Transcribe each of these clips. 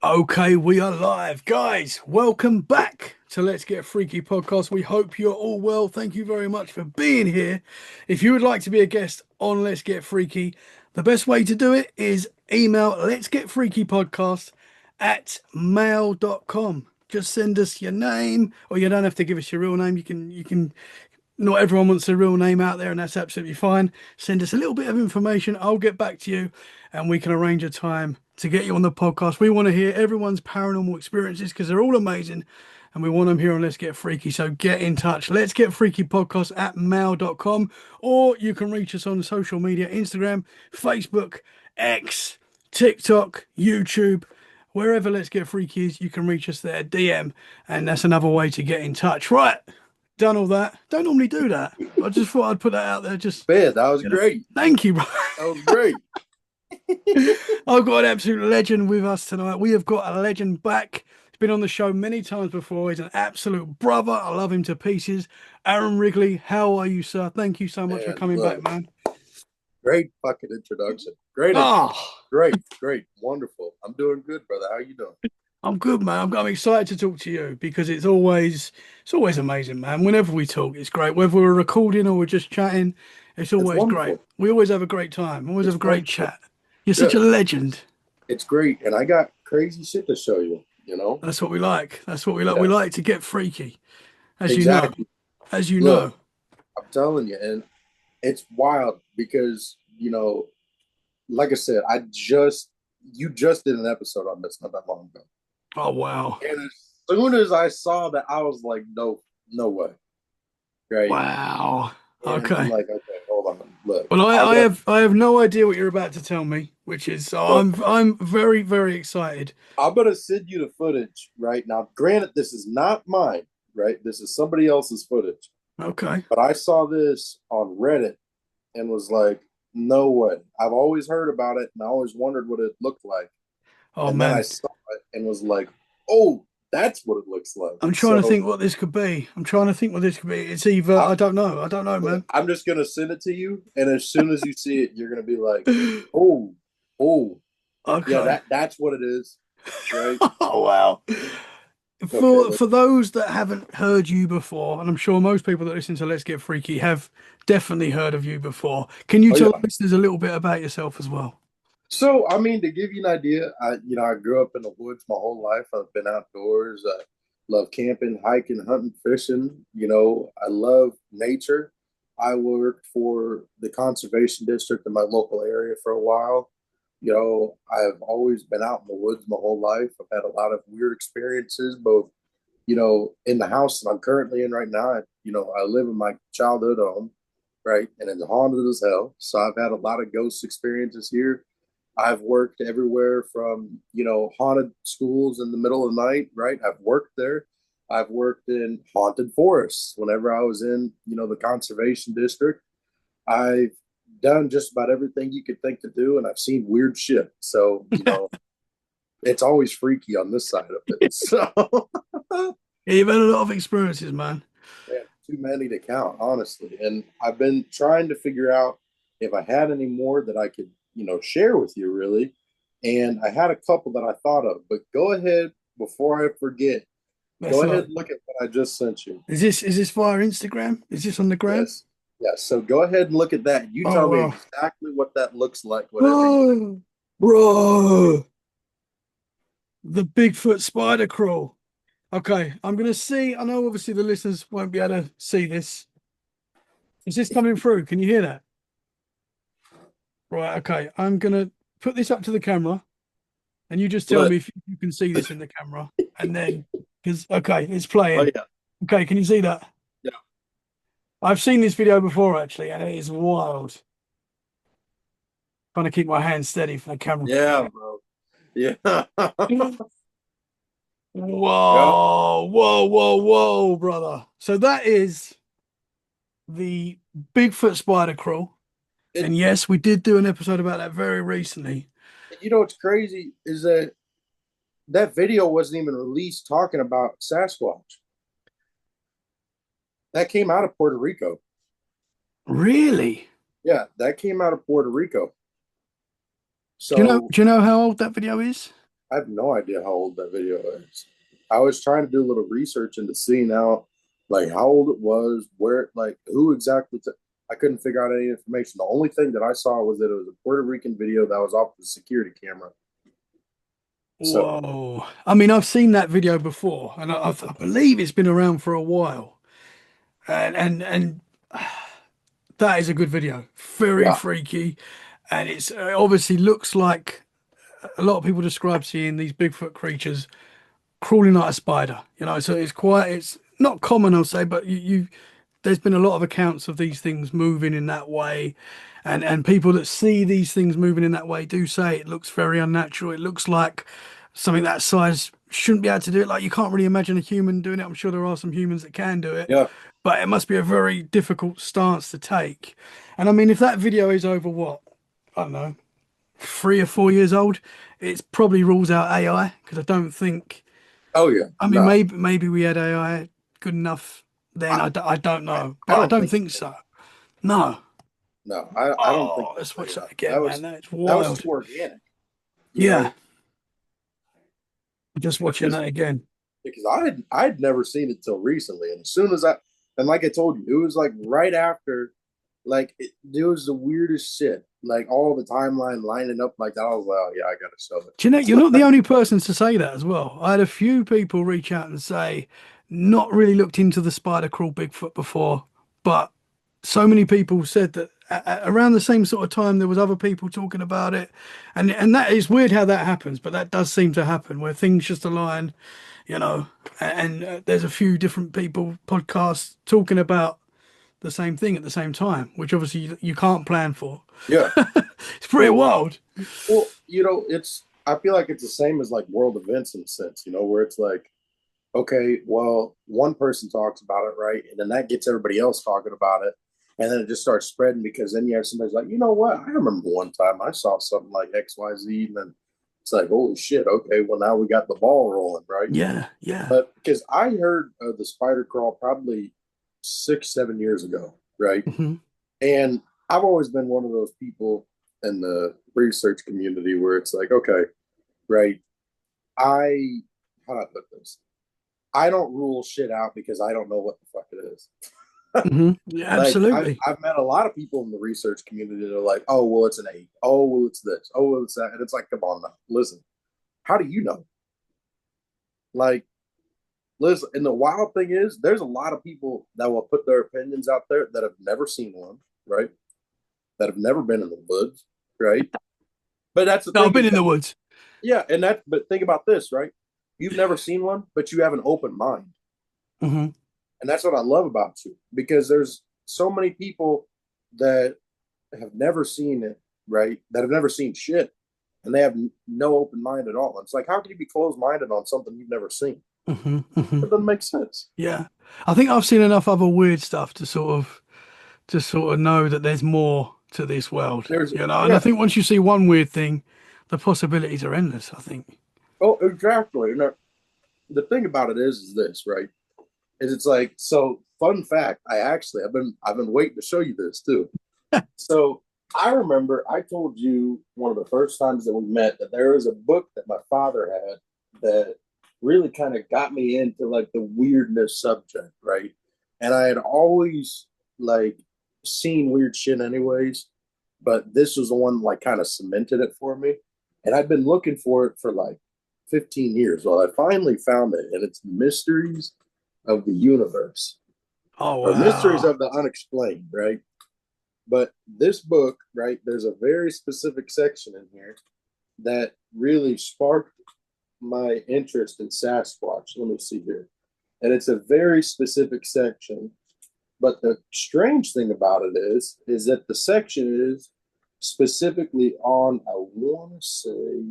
Okay, we are live. Guys, welcome back to Let's Get Freaky podcast. We hope you're all well. Thank you very much for being here. If you would like to be a guest on Let's Get Freaky, the best way to do it is email Let's Get Freaky podcast at mail.com. Just send us your name, or you don't have to give us your real name. You can not everyone wants their real name out there, and that's absolutely fine. Send us a little bit of information. I'll get back to you, and we can arrange a time to get you on the podcast. We want to hear everyone's paranormal experiences because they're all amazing, and we want them here on Let's Get Freaky. So get in touch. Let's Get Freaky podcast at mail.com, or you can reach us on social media: Instagram, Facebook, X, TikTok, YouTube. Wherever Let's Get Freaky is, you can reach us there, DM, and that's another way to get in touch. Right, done all that. Don't normally do that. I just thought I'd put that out there. Just, Man, that was great. thank you, bro. That was great. I've got an absolute legend with us tonight. We have got a legend back. He's been on the show many times before. He's an absolute brother. I love him to pieces. Aaron Wrigley, how are you, sir? Thank you so much for Man, coming back, look, man. great fucking introduction. Great Ah, introduction. Great, wonderful. I'm doing good, brother. How you doing? I'm good, man. I'm excited to talk to you because it's always amazing, man. Whenever we talk, it's great. Whether we're recording or we're just chatting, it's It's always great. wonderful. We always have a great time. Always have a It's great wonderful. chat. You're such Yeah, a legend. it's great. And I got crazy shit to show you, you know? That's what we like. That's what we like. We Yeah, like to get freaky, as you know. exactly. As you Look, know. I'm telling you, and it's wild because, like I said, you just did an episode on this not that long ago. Oh wow. And as soon as I saw that, I was like, no, no way. Right. Wow. And I'm Okay. like, okay, hold on. Look, Well, I, I'll I go. have I have no idea what you're about to tell me, which is so So I'm very, very excited. I'm gonna send you the footage right now. Granted, this is not mine, right? This is somebody else's footage. Okay. But I saw this on Reddit and was like, no way. I've always heard about it and I always wondered what it looked like. Oh And then I man. saw it and was like, oh, that's what it looks like. I'm trying to So think what this could be. I'm trying to think what this could be. It's either I, I don't know. I don't know, look, man. I'm just gonna send it to you, and as soon as you see it, you're gonna be like, oh, oh, yeah, Okay. that's what it is, right? Oh wow. Okay, For those that haven't heard you before, and I'm sure most people that listen to Let's Get Freaky have definitely heard of you before. Can you oh tell yeah. the listeners a little bit about yourself as well? So, I mean, to give you an idea, I grew up in the woods my whole life. I've been outdoors. I love camping, hiking, hunting, fishing. I love nature. I worked for the conservation district in my local area for a while. I've always been out in the woods my whole life. I've had a lot of weird experiences, both, in the house that I'm currently in right now. I live in my childhood home, right? And it's haunted as hell. So I've had a lot of ghost experiences here. I've worked everywhere from, haunted schools in the middle of the night, right? I've worked there. I've worked in haunted forests whenever I was in, the conservation district. I've done just about everything you could think to do, and I've seen weird shit. So, it's always freaky on this side of it. So, Yeah, you've had a lot of experiences, man. man, too many to count, honestly. And I've been trying to figure out if I had any more that I could, share with you, really. And I had a couple that I thought of, but go ahead before I forget. That's Go ahead like, and look at what I just sent you. is this via Instagram? Is this on the gram? Yes. Yes. So go ahead and look at that. You Oh tell me wow. exactly what that looks like, whatever you. Oh, bro, the Bigfoot spider crawl. Okay, I'm gonna see. I know obviously the listeners won't be able to see this. Is this coming through? Can you hear that? Right, okay. I'm gonna put this up to the camera and you just tell Look. me if you can see this in the camera. And then because okay, it's Oh playing. yeah. Okay, can you see that? Yeah. I've seen this video before actually, and it is wild. Trying to keep my hand steady for the camera. Yeah, bro. Yeah. Yep. Whoa, whoa, whoa, whoa, brother. So that is the Bigfoot spider crawl. And And yes, we did do an episode about that very recently. you know what's crazy is that video wasn't even released talking about Sasquatch. That came out of Puerto Rico. Really? Yeah, that came out of Puerto Rico. Do you know So do you know how old that video is? I have no idea how old that video is. I was trying to do a little research into seeing out like how old it was, where like who exactly. I couldn't figure out any information. The only thing that I saw was that it was a Puerto Rican video that was off the security camera. So Whoa. I mean, I've seen that video before, and I believe it's been around for a while. And that is a good video. Very yeah, freaky. And it's obviously looks like a lot of people describe seeing these Bigfoot creatures crawling like a spider, so it's not common, I'll say, but there's been a lot of accounts of these things moving in that way. And people that see these things moving in that way do say it looks very unnatural. It looks like something that size shouldn't be able to do it. Like you can't really imagine a human doing it. I'm sure there are some humans that can do it, yeah. but it must be a very difficult stance to take. And I mean, if that video is over what, I don't know, 3 or 4 years old, it probably rules out AI because I don't think. Oh yeah. I mean, No, maybe we had AI good enough then. I, I don't I, know, I but I don't don't think think so. so. No. No, I don't think Oh, let's so watch either. that again, man. That's That was too wild. organic, you Yeah, know, just watching because that again. I'd never seen it till recently, and as soon as and like I told you, it was like right after, like it was the weirdest shit, like all the timeline lining up like that. I was like, oh yeah, I gotta show Do you know, you're not it. the only person to say that as well. I had a few people reach out and say, not really looked into the spider crawl Bigfoot before, but so many people said that around the same sort of time there was other people talking about it, and that is weird how that happens, but that does seem to happen where things just align, and there's a few different people podcasts talking about the same thing at the same time, which obviously you can't plan for. Yeah, It's pretty well, wild. it's I feel like it's the same as like world events in a sense, where it's like, okay, well, one person talks about it, right? And then that gets everybody else talking about it. And then it just starts spreading because then you have somebody's like, you know what? I remember one time I saw something like XYZ. And then it's like, holy shit, okay, well, now we got the ball rolling, right? Yeah, yeah. But because I heard the spider crawl probably 6, 7 years ago, right? Hmm. And I've always been one of those people in the research community where it's like, okay, right, I, how do I put this? I don't rule shit out because I don't know what the fuck it is. Hmm. Yeah, Like absolutely. I've met a lot of people in the research community that are like, oh well, it's an eight. Oh well, it's this. Oh well, it's that. And it's like, come on now, listen. How do you know? Like, listen. And the wild thing is, there's a lot of people that will put their opinions out there that have never seen one, right? That have never been in the woods, right? But that's the No, I've thing been is in that, the woods. yeah, and that. But think about this, right? You've never seen one, but you have an open mind. Hmm. And that's what I love about you because there's so many people that have never seen it, right? That have never seen shit and they have no open mind at all. It's like, how can you be closed minded on something you've never seen? Hmm. Hmm. It doesn't make sense. Yeah. I think I've seen enough other weird stuff to sort of know that there's more to this world, There's, And I yeah, think once you see one weird thing, the possibilities are endless, I think. oh, exactly. And the thing about it is this, right? Is it's like, so fun fact, I've been waiting to show you this too. So I remember I told you one of the first times that we met that there was a book that my father had that really kind of got me into like the weirdness subject, right? And I had always like seen weird shit anyways, but this was the one like kind of cemented it for me. And I'd been looking for it for like 15 years. Well, I finally found it, and it's Mysteries of the Universe Oh, or Mysteries wow. of the Unexplained, right? But this book, right, there's a very specific section in here that really sparked my interest in Sasquatch. Let me see here. And it's a very specific section. But the strange thing about it is that the section is specifically on, I want to say,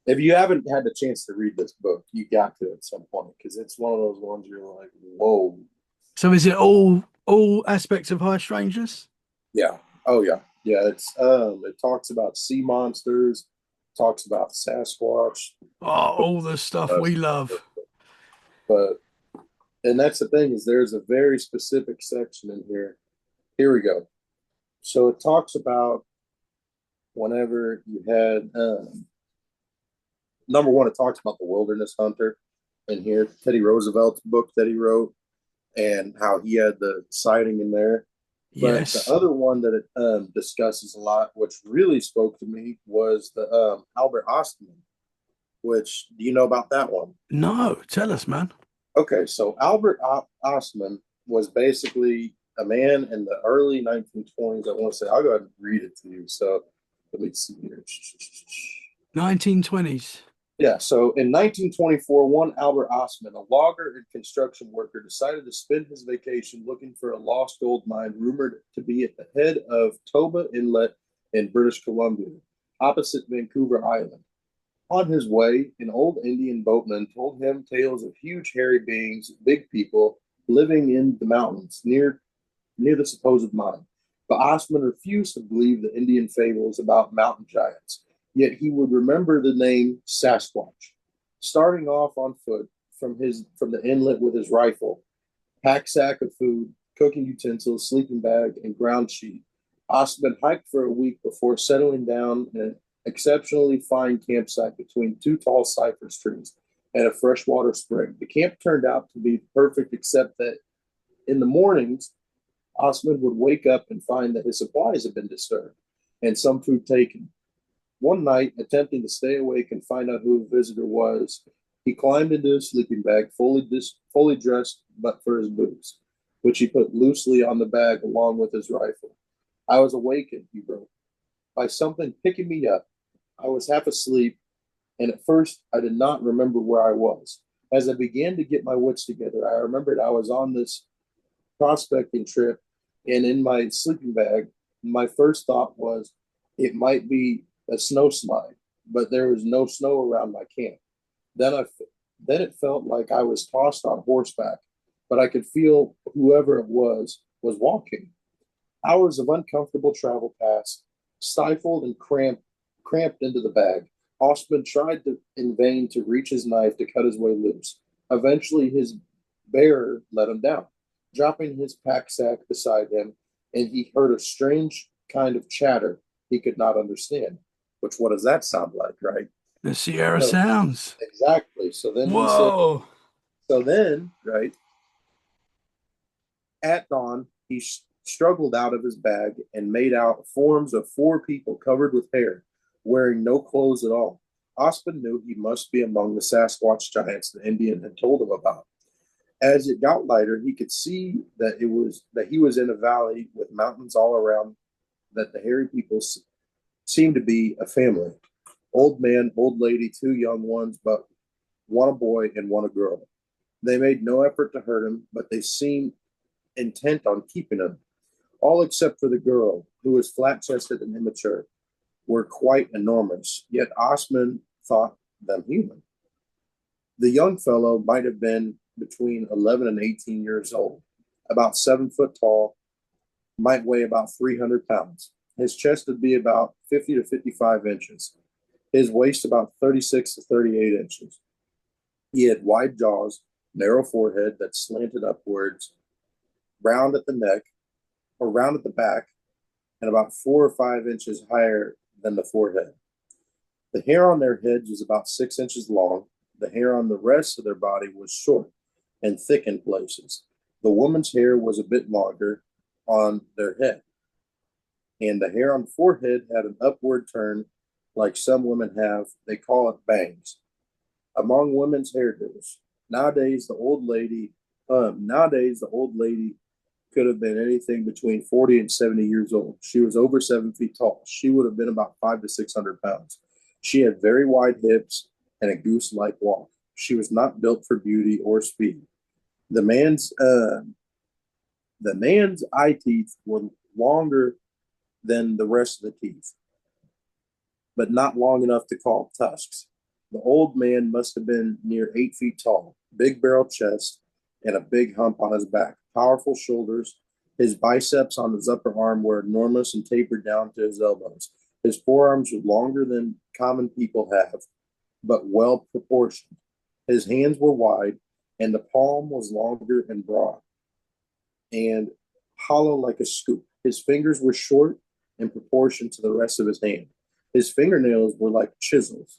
if you haven't had the chance to read this book, you got to at some point because it's one of those ones you're like, whoa, So is it all aspects of high strangeness? yeah. Oh yeah. Yeah. It talks about sea monsters, talks about Sasquatch, Oh, all the stuff uh, we love. but and that's the thing is there's a very specific section in here. Here we go. So it talks about whenever you had number one, it talks about the wilderness hunter in here, Teddy Roosevelt's book that he wrote, and how he had the sighting in there. But the Yes. other one that it discusses a lot, which really spoke to me, was the Albert Ostman. Which, do you know about that one? No, tell us, man. Okay, so Albert Ostman was basically a man in the early 1920s. I want to say, I'll go ahead and read it to you. So let me see here. 1920s. Yeah, so in 1924, one Albert Ostman, a logger and construction worker, decided to spend his vacation looking for a lost gold mine rumored to be at the head of Toba Inlet in British Columbia, opposite Vancouver Island. On his way, an old Indian boatman told him tales of huge hairy beings, big people, living in the mountains near the supposed mine. But Ostman refused to believe the Indian fables about mountain giants, yet he would remember the name Sasquatch. Starting off on foot from the inlet with his rifle, pack sack of food, cooking utensils, sleeping bag, and ground sheet, Ostman hiked for a week before settling down in an exceptionally fine campsite between two tall cypress trees and a freshwater spring. The camp turned out to be perfect, except that in the mornings, Ostman would wake up and find that his supplies had been disturbed and some food taken. One night, attempting to stay awake and find out who the visitor was, he climbed into his sleeping bag, fully dressed but for his boots, which he put loosely on the bag along with his rifle. I was awakened, he wrote, by something picking me up. I was half asleep, and at first I did not remember where I was. As I began to get my wits together, I remembered I was on this prospecting trip, and in my sleeping bag, my first thought was it might be a snow slide, but there was no snow around my camp. Then I then it felt like I was tossed on horseback, but I could feel whoever it was walking. Hours of uncomfortable travel passed, stifled and cramped into the bag. Ostman tried in vain to reach his knife to cut his way loose. Eventually, his bearer let him down, dropping his pack sack beside him, and he heard a strange kind of chatter he could not understand. Which, what does that sound like, right? The Sierra So, Sounds. exactly. So then he said, Whoa. so then, right, at dawn, he struggled out of his bag and made out forms of four people covered with hair, wearing no clothes at all. Osmond knew he must be among the Sasquatch giants the Indian had told him about. As it got lighter, he could see that he was in a valley with mountains all around. That the hairy people seemed to be a family: old man, old lady, two young ones, but one a boy and one a girl. They made no effort to hurt him, but they seemed intent on keeping him. All except for the girl, who was flat chested and immature, were quite enormous, yet Osman thought them human. The young fellow might have been between 11 and 18 years old, about 7 foot tall, might weigh about 300 pounds. His chest would be about 50 to 55 inches, his waist about 36 to 38 inches. He had wide jaws, narrow forehead that slanted upwards, round at the neck, or round at the back, and about 4 or 5 inches higher than the forehead. The hair on their heads was about 6 inches long. The hair on the rest of their body was short and thick in places. The woman's hair was a bit longer on their head, and the hair on the forehead had an upward turn like some women have. They call it bangs. Among women's hairdos, nowadays the old lady, nowadays the old lady could have been anything between 40 and 70 years old. She was over 7 feet tall. She would have been about 5 to 600 pounds. She had very wide hips and a goose like walk. She was not built for beauty or speed. The man's eye teeth were longer than the rest of the teeth, but not long enough to call tusks. The old man must have been near 8 feet tall, big barrel chest, and a big hump on his back, powerful shoulders. His biceps on his upper arm were enormous and tapered down to his elbows. His forearms were longer than common people have, but well proportioned. His hands were wide, and the palm was longer and broad and hollow like a scoop. His fingers were short in proportion to the rest of his hand. His fingernails were like chisels.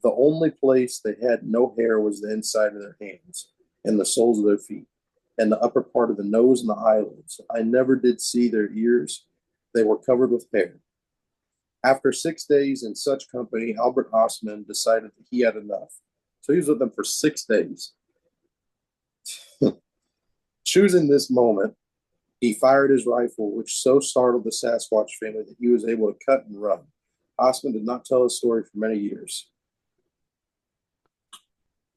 The only place they had no hair was the inside of their hands and the soles of their feet and the upper part of the nose and the eyelids. I never did see their ears. They were covered with hair. After 6 days in such company, Albert Osman decided that he had enough. So he was with them for 6 days. Choosing this moment, he fired his rifle, which so startled the Sasquatch family that he was able to cut and run. Osman did not tell his story for many years.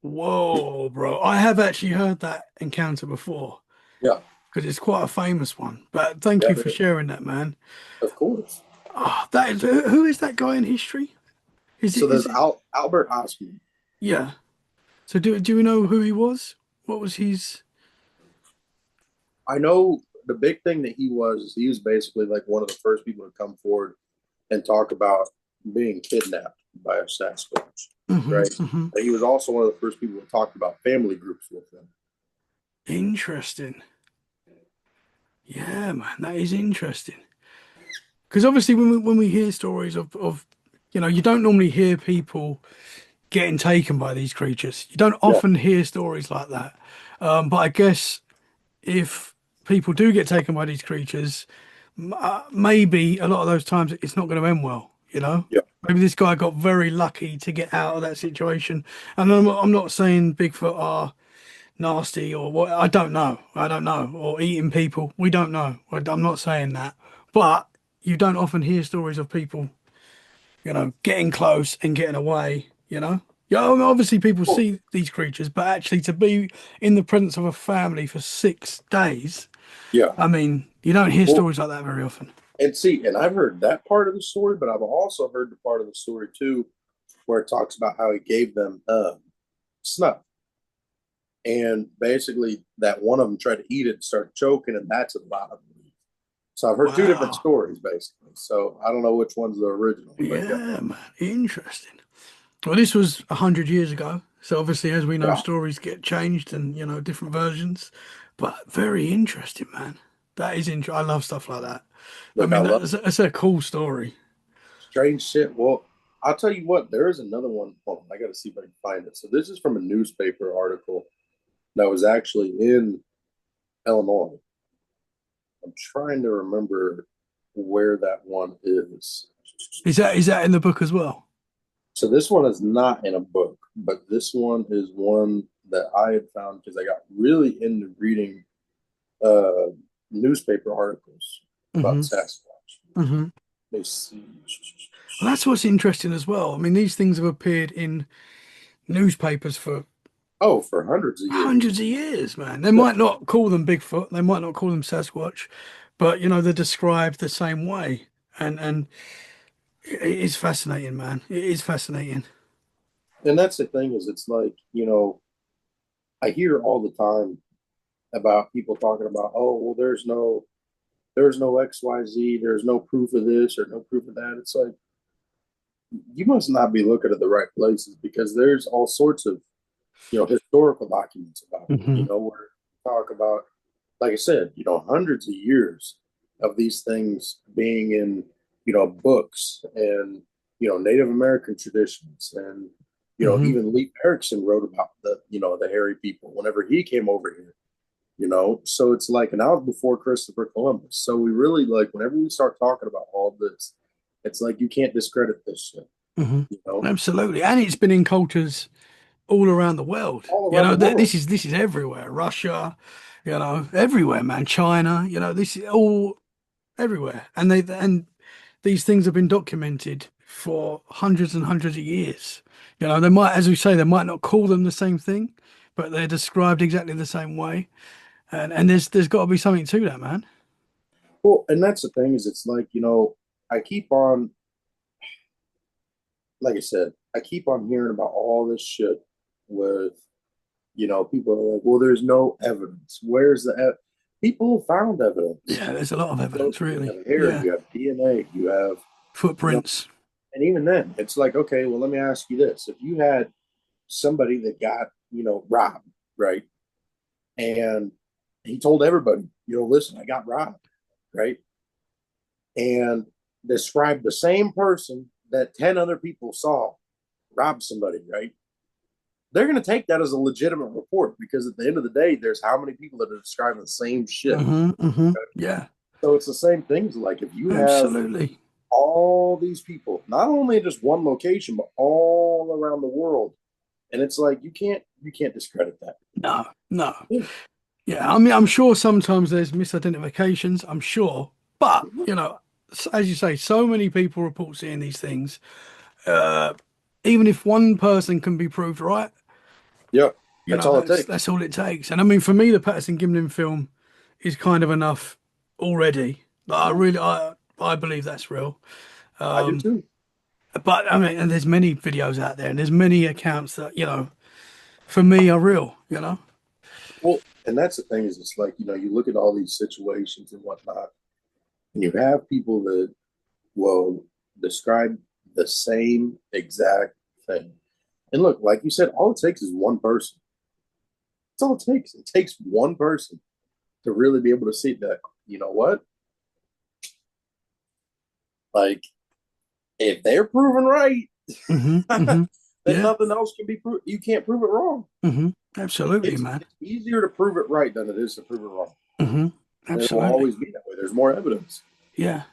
Whoa, bro. I have actually heard that encounter before Yeah, because it's quite a famous one. But thank yeah, you for sharing that, man. of course. Oh, that is who is that guy in history? Is So it there's is it Albert Osman. yeah. So do we know who he was? What was his I know the big thing that he was is he was basically like one of the first people to come forward and talk about being kidnapped by a Sasquatch, right? hmm And he was also one of the first people to talk about family groups with them. interesting. Yeah, man, that is interesting. Because obviously when we hear stories of you don't normally hear people getting taken by these creatures. You don't Yeah, often hear stories like that. But I guess if people do get taken by these creatures, maybe a lot of those times it's not going to end well, you know? yeah. Maybe this guy got very lucky to get out of that situation. And I'm not saying Bigfoot are nasty or what. I don't know. I don't know. Or eating people. We don't know. I'm not saying that. But you don't often hear stories of people, getting close and getting away, you know? Yeah, I mean, obviously people Cool. see these creatures, but actually to be in the presence of a family for 6 days, Yeah. I mean, you don't hear Well, stories like that very often. and see, and I've heard that part of the story, but I've also heard the part of the story too where it talks about how he gave them snuff. And basically, that one of them tried to eat it and started choking, and that's a lot of meat. So I've heard two different Wow. stories, basically. So I don't know which one's the original, but yeah. Yeah, man. Interesting. Well, this was 100 years ago. So obviously, as we know, Yeah. stories get changed and, different versions. But very interesting, man. That is interesting. I love stuff like that. I Look, I mean, love that's a cool story. strange shit. Well, I'll tell you what, there is another one. Hold on, I got to see if I can find it. So this is from a newspaper article that was actually in Illinois. I'm trying to remember where that one is. Is that in the book as well? So this one is not in a book, but this one is one that I had found because I got really into reading uh, newspaper articles about hmm Sasquatch. hmm Let me see. Well, that's what's interesting as well. I mean, these things have appeared in newspapers for Oh, for hundreds of years. hundreds of years, man. They Yeah. might not call them Bigfoot, they might not call them Sasquatch, but they're described the same way. And it is fascinating, man. It is fascinating. And that's the thing is it's like, I hear all the time about people talking about, oh, well, there's no XYZ, there's no proof of this or no proof of that. It's like you must not be looking at the right places because there's all sorts of, historical documents about it, hmm where talk about, like I said, hundreds of years of these things being in, books and, Native American traditions. And, hmm even Lee Erickson wrote about the hairy people whenever he came over here, So it's like, and that was before Christopher Columbus. So we really like, whenever we start talking about all this, it's like, you can't discredit this shit, hmm you know, Absolutely. And it's been in cultures all around the world. all around the world. This is everywhere. Russia, everywhere, man. China, this is all everywhere. And these things have been documented for hundreds and hundreds of years. They might, as we say, they might not call them the same thing, but they're described exactly the same way. And there's got to be something to that, man. Well, and that's the thing is, it's like, I keep on, like I said, I keep on hearing about all this shit with, people are like, well, there's no evidence. Where's the people found evidence? Yeah, there's a lot of So evidence, you really. have hair, Yeah, you have DNA, you have, you know, footprints. and even then, it's like, okay, well, let me ask you this: if you had somebody that got, robbed, right, and he told everybody, listen, I got robbed, right, and described the same person that 10 other people saw, robbed somebody, right? They're going to take that as a legitimate report because at the end of the day, there's how many people that are describing the same shit. Yeah, So it's the same things. Like if you have absolutely. all these people, not only in just one location, but all around the world, and it's like you can't discredit that. No, no. Yeah. Yeah, I mean, I'm sure sometimes there's misidentifications, I'm sure. But, as you say, so many people report seeing these things. Uh, Even if one person can be proved right, Yeah, that's all it takes. that's all it takes. And I mean, for me, the Patterson Gimlin film is kind of enough already. Like, Yeah, I believe that's real. I do too. But I mean, and there's many videos out there, and there's many accounts that for me are real. Well, and that's the thing is, it's like you look at all these situations and whatnot, and you have people that will describe the same exact thing. And look, like you said, all it takes is one person. That's all it takes. It takes one person to really be able to see that. You know what? Like, if they're proven right, Hmm. then Hmm. Yeah. nothing else can be proved. You can't prove it wrong. Hmm. Absolutely, It's man. it's easier to prove it right than it is to prove it wrong. Hmm. And it will Absolutely. always be that way. There's more evidence. Yeah.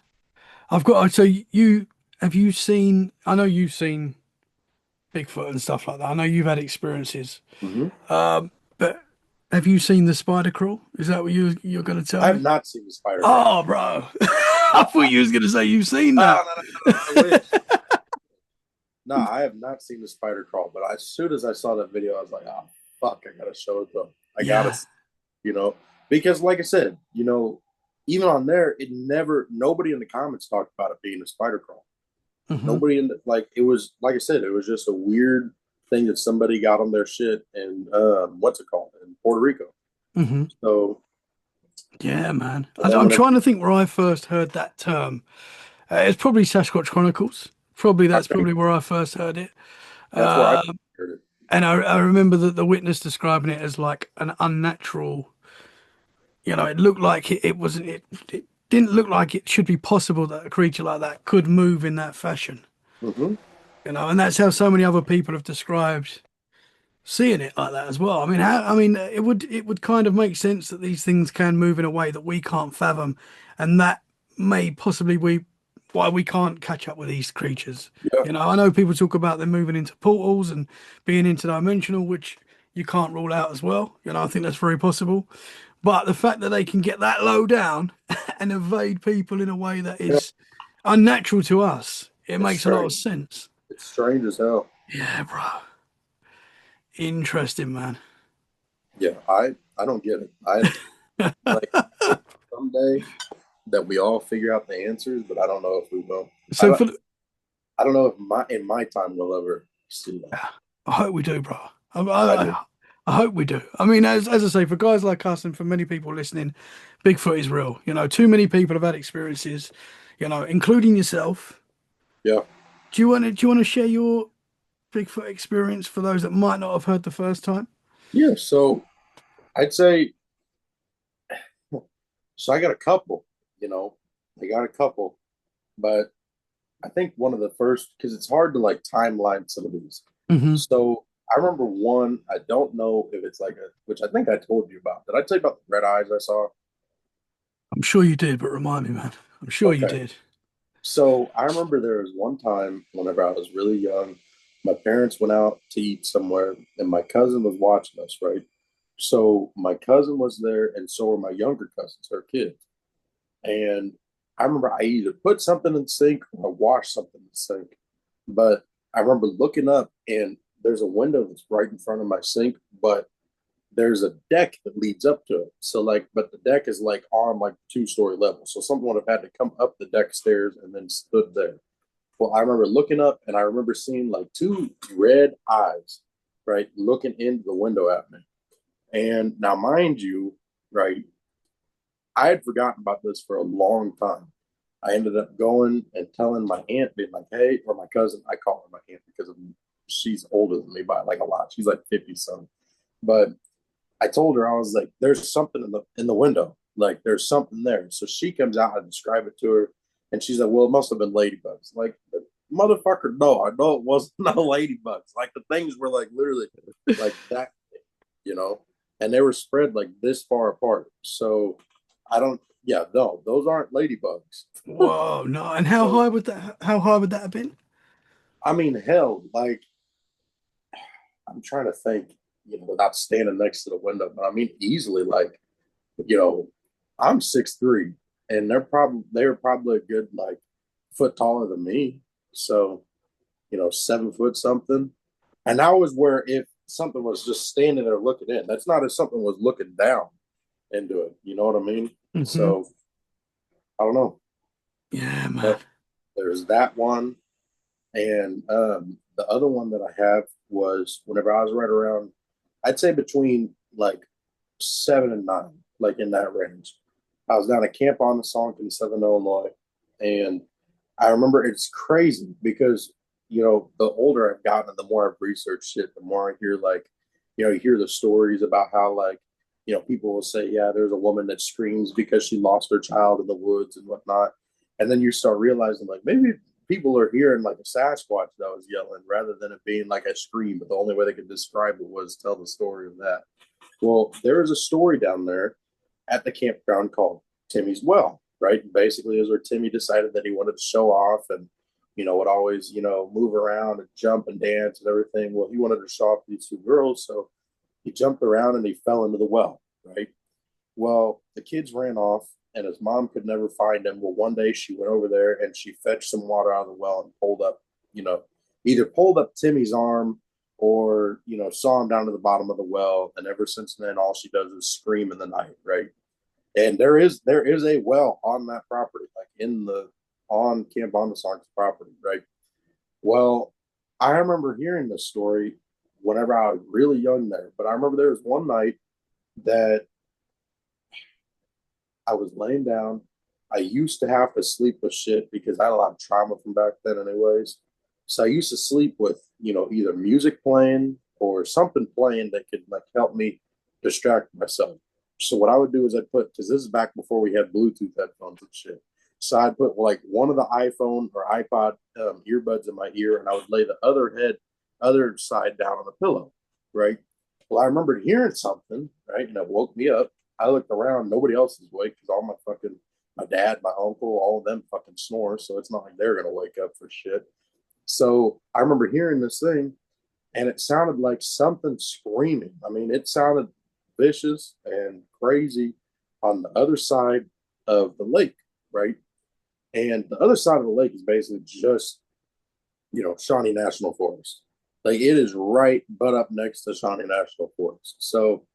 I've got. So you have you seen? I know you've seen Bigfoot and stuff like that. I know you've had experiences. Mm-hmm. But have you seen the spider crawl? Is that what you're going to tell I have me? not seen the spider crawl. Oh, bro. I thought you was going to say you've seen No, that. no, no, no, I wish. No, I have not seen the spider crawl, but as soon as I saw that video, I was like, oh, fuck, I gotta show it to them. I gotta, Yeah. you know, because like I said, even on there, nobody in the comments talked about it being a spider crawl. Hmm. Nobody like, it was, like I said, it was just a weird thing that somebody got on their shit and, what's it called, in Puerto Rico. Hmm. So, Yeah, man. and then I'm when it, trying to think where I first heard that term. It's probably Sasquatch Chronicles. Probably that's okay, probably where I first heard it. that's where I Uh, heard it. and I remember that the witness describing it as like an unnatural. It looked like it wasn't. It didn't look like it should be possible that a creature like that could move in that fashion. Mm-hmm. And that's how so many other people have described seeing it like that as well. I mean, it would kind of make sense that these things can move in a way that we can't fathom, and that may possibly be why we can't catch up with these creatures. Yeah, I know people talk about them moving into portals and being interdimensional, which you can't rule out as well. I think that's very possible. But the fact that they can get that low down and evade people in a way that yeah, is unnatural to us, it it's makes a lot of strange. sense. It's strange as hell. Yeah, bro. Interesting, man. Yeah, I don't get it. I like hope someday that we all figure out the answers, but I don't know if we will. I So don't for the, I don't know if in my time we'll ever see that. I hope we do, bro. I, I do. I, I hope we do. I mean, as I say, for guys like us and for many people listening, Bigfoot is real. Too many people have had experiences, including yourself. Yeah. Do you want to share your Bigfoot experience for those that might not have heard the first time? Yeah. So I'd say so I got a couple, you know, I got a couple, but I think one of the first because it's hard to like timeline some of these. Hmm. So I remember one, I don't know if it's like which I think I told you about. Did I tell you about the red eyes I saw? I'm sure you did, but remind me, man. I'm sure you Okay. did. So I remember there was one time whenever I was really young, my parents went out to eat somewhere, and my cousin was watching us, right? So my cousin was there, and so were my younger cousins, her kids. And I remember I either put something in the sink or I washed something in the sink. But I remember looking up, and there's a window that's right in front of my sink, but there's a deck that leads up to it. So like, but the deck is like on like 2-story level. So someone would have had to come up the deck stairs and then stood there. Well, I remember looking up and I remember seeing like two red eyes, right, looking into the window at me. And now, mind you, right, I had forgotten about this for a long time. I ended up going and telling my aunt, being like, hey, or my cousin, I call her my aunt because she's older than me by like a lot. She's like 50 something. But I told her I was like, "There's something in the window. Like there's something there." So she comes out and describe it to her, and she's like, "Well, it must have been ladybugs." Like, motherfucker, no, I know it wasn't no ladybugs. Like the things were like literally like that, you know, and they were spread like this far apart. So I don't, yeah, no, those aren't ladybugs. Whoa, no. And So how high would that have been? I mean, hell, like I'm trying to think, without standing next to the window, but I mean, easily, like, you know, I'm 6'3", and they're probably a good like foot taller than me. So, 7 foot something. And that was where if something was just standing there looking in, that's not if something was looking down into it. You know what I mean? Hmm. So I don't know. Yeah, man. But there's that one. And the other one that I have was whenever I was right around, I'd say between like 7 and 9, like in that range. I was down at Camp on the Sonk in Southern Illinois. And I remember it's crazy because, the older I've gotten and the more I've researched it, the more I hear like, you hear the stories about how like, people will say, yeah, there's a woman that screams because she lost her child in the woods and whatnot. And then you start realizing like maybe people are hearing like a Sasquatch that was yelling rather than it being like a scream, but the only way they could describe it was tell the story of that. Well, there is a story down there at the campground called Timmy's Well, right? Basically, is where Timmy decided that he wanted to show off and, would always, move around and jump and dance and everything. Well, he wanted to show off these two girls. So he jumped around and he fell into the well, right? Well, the kids ran off and his mom could never find him. Well, one day she went over there and she fetched some water out of the well and pulled up, you know, either pulled up Timmy's arm or, saw him down to the bottom of the well. And ever since then, all she does is scream in the night, right? And there is a well on that property, like on Camp Bondesonk's property, right? Well, I remember hearing this story whenever I was really young there, but I remember there was one night that I was laying down. I used to have to sleep with shit because I had a lot of trauma from back then, anyways. So I used to sleep with, either music playing or something playing that could like help me distract myself. So what I would do is I'd put, because this is back before we had Bluetooth headphones and shit. So I'd put like one of the iPhone or iPod earbuds in my ear, and I would lay the other side down on the pillow, right? Well, I remembered hearing something, right, and it woke me up. I looked around, nobody else is awake because all my dad, my uncle, all of them fucking snore. So it's not like they're going to wake up for shit. So I remember hearing this thing and it sounded like something screaming. I mean, it sounded vicious and crazy on the other side of the lake, right? And the other side of the lake is basically just, Shawnee National Forest. Like it is right butt up next to Shawnee National Forest. So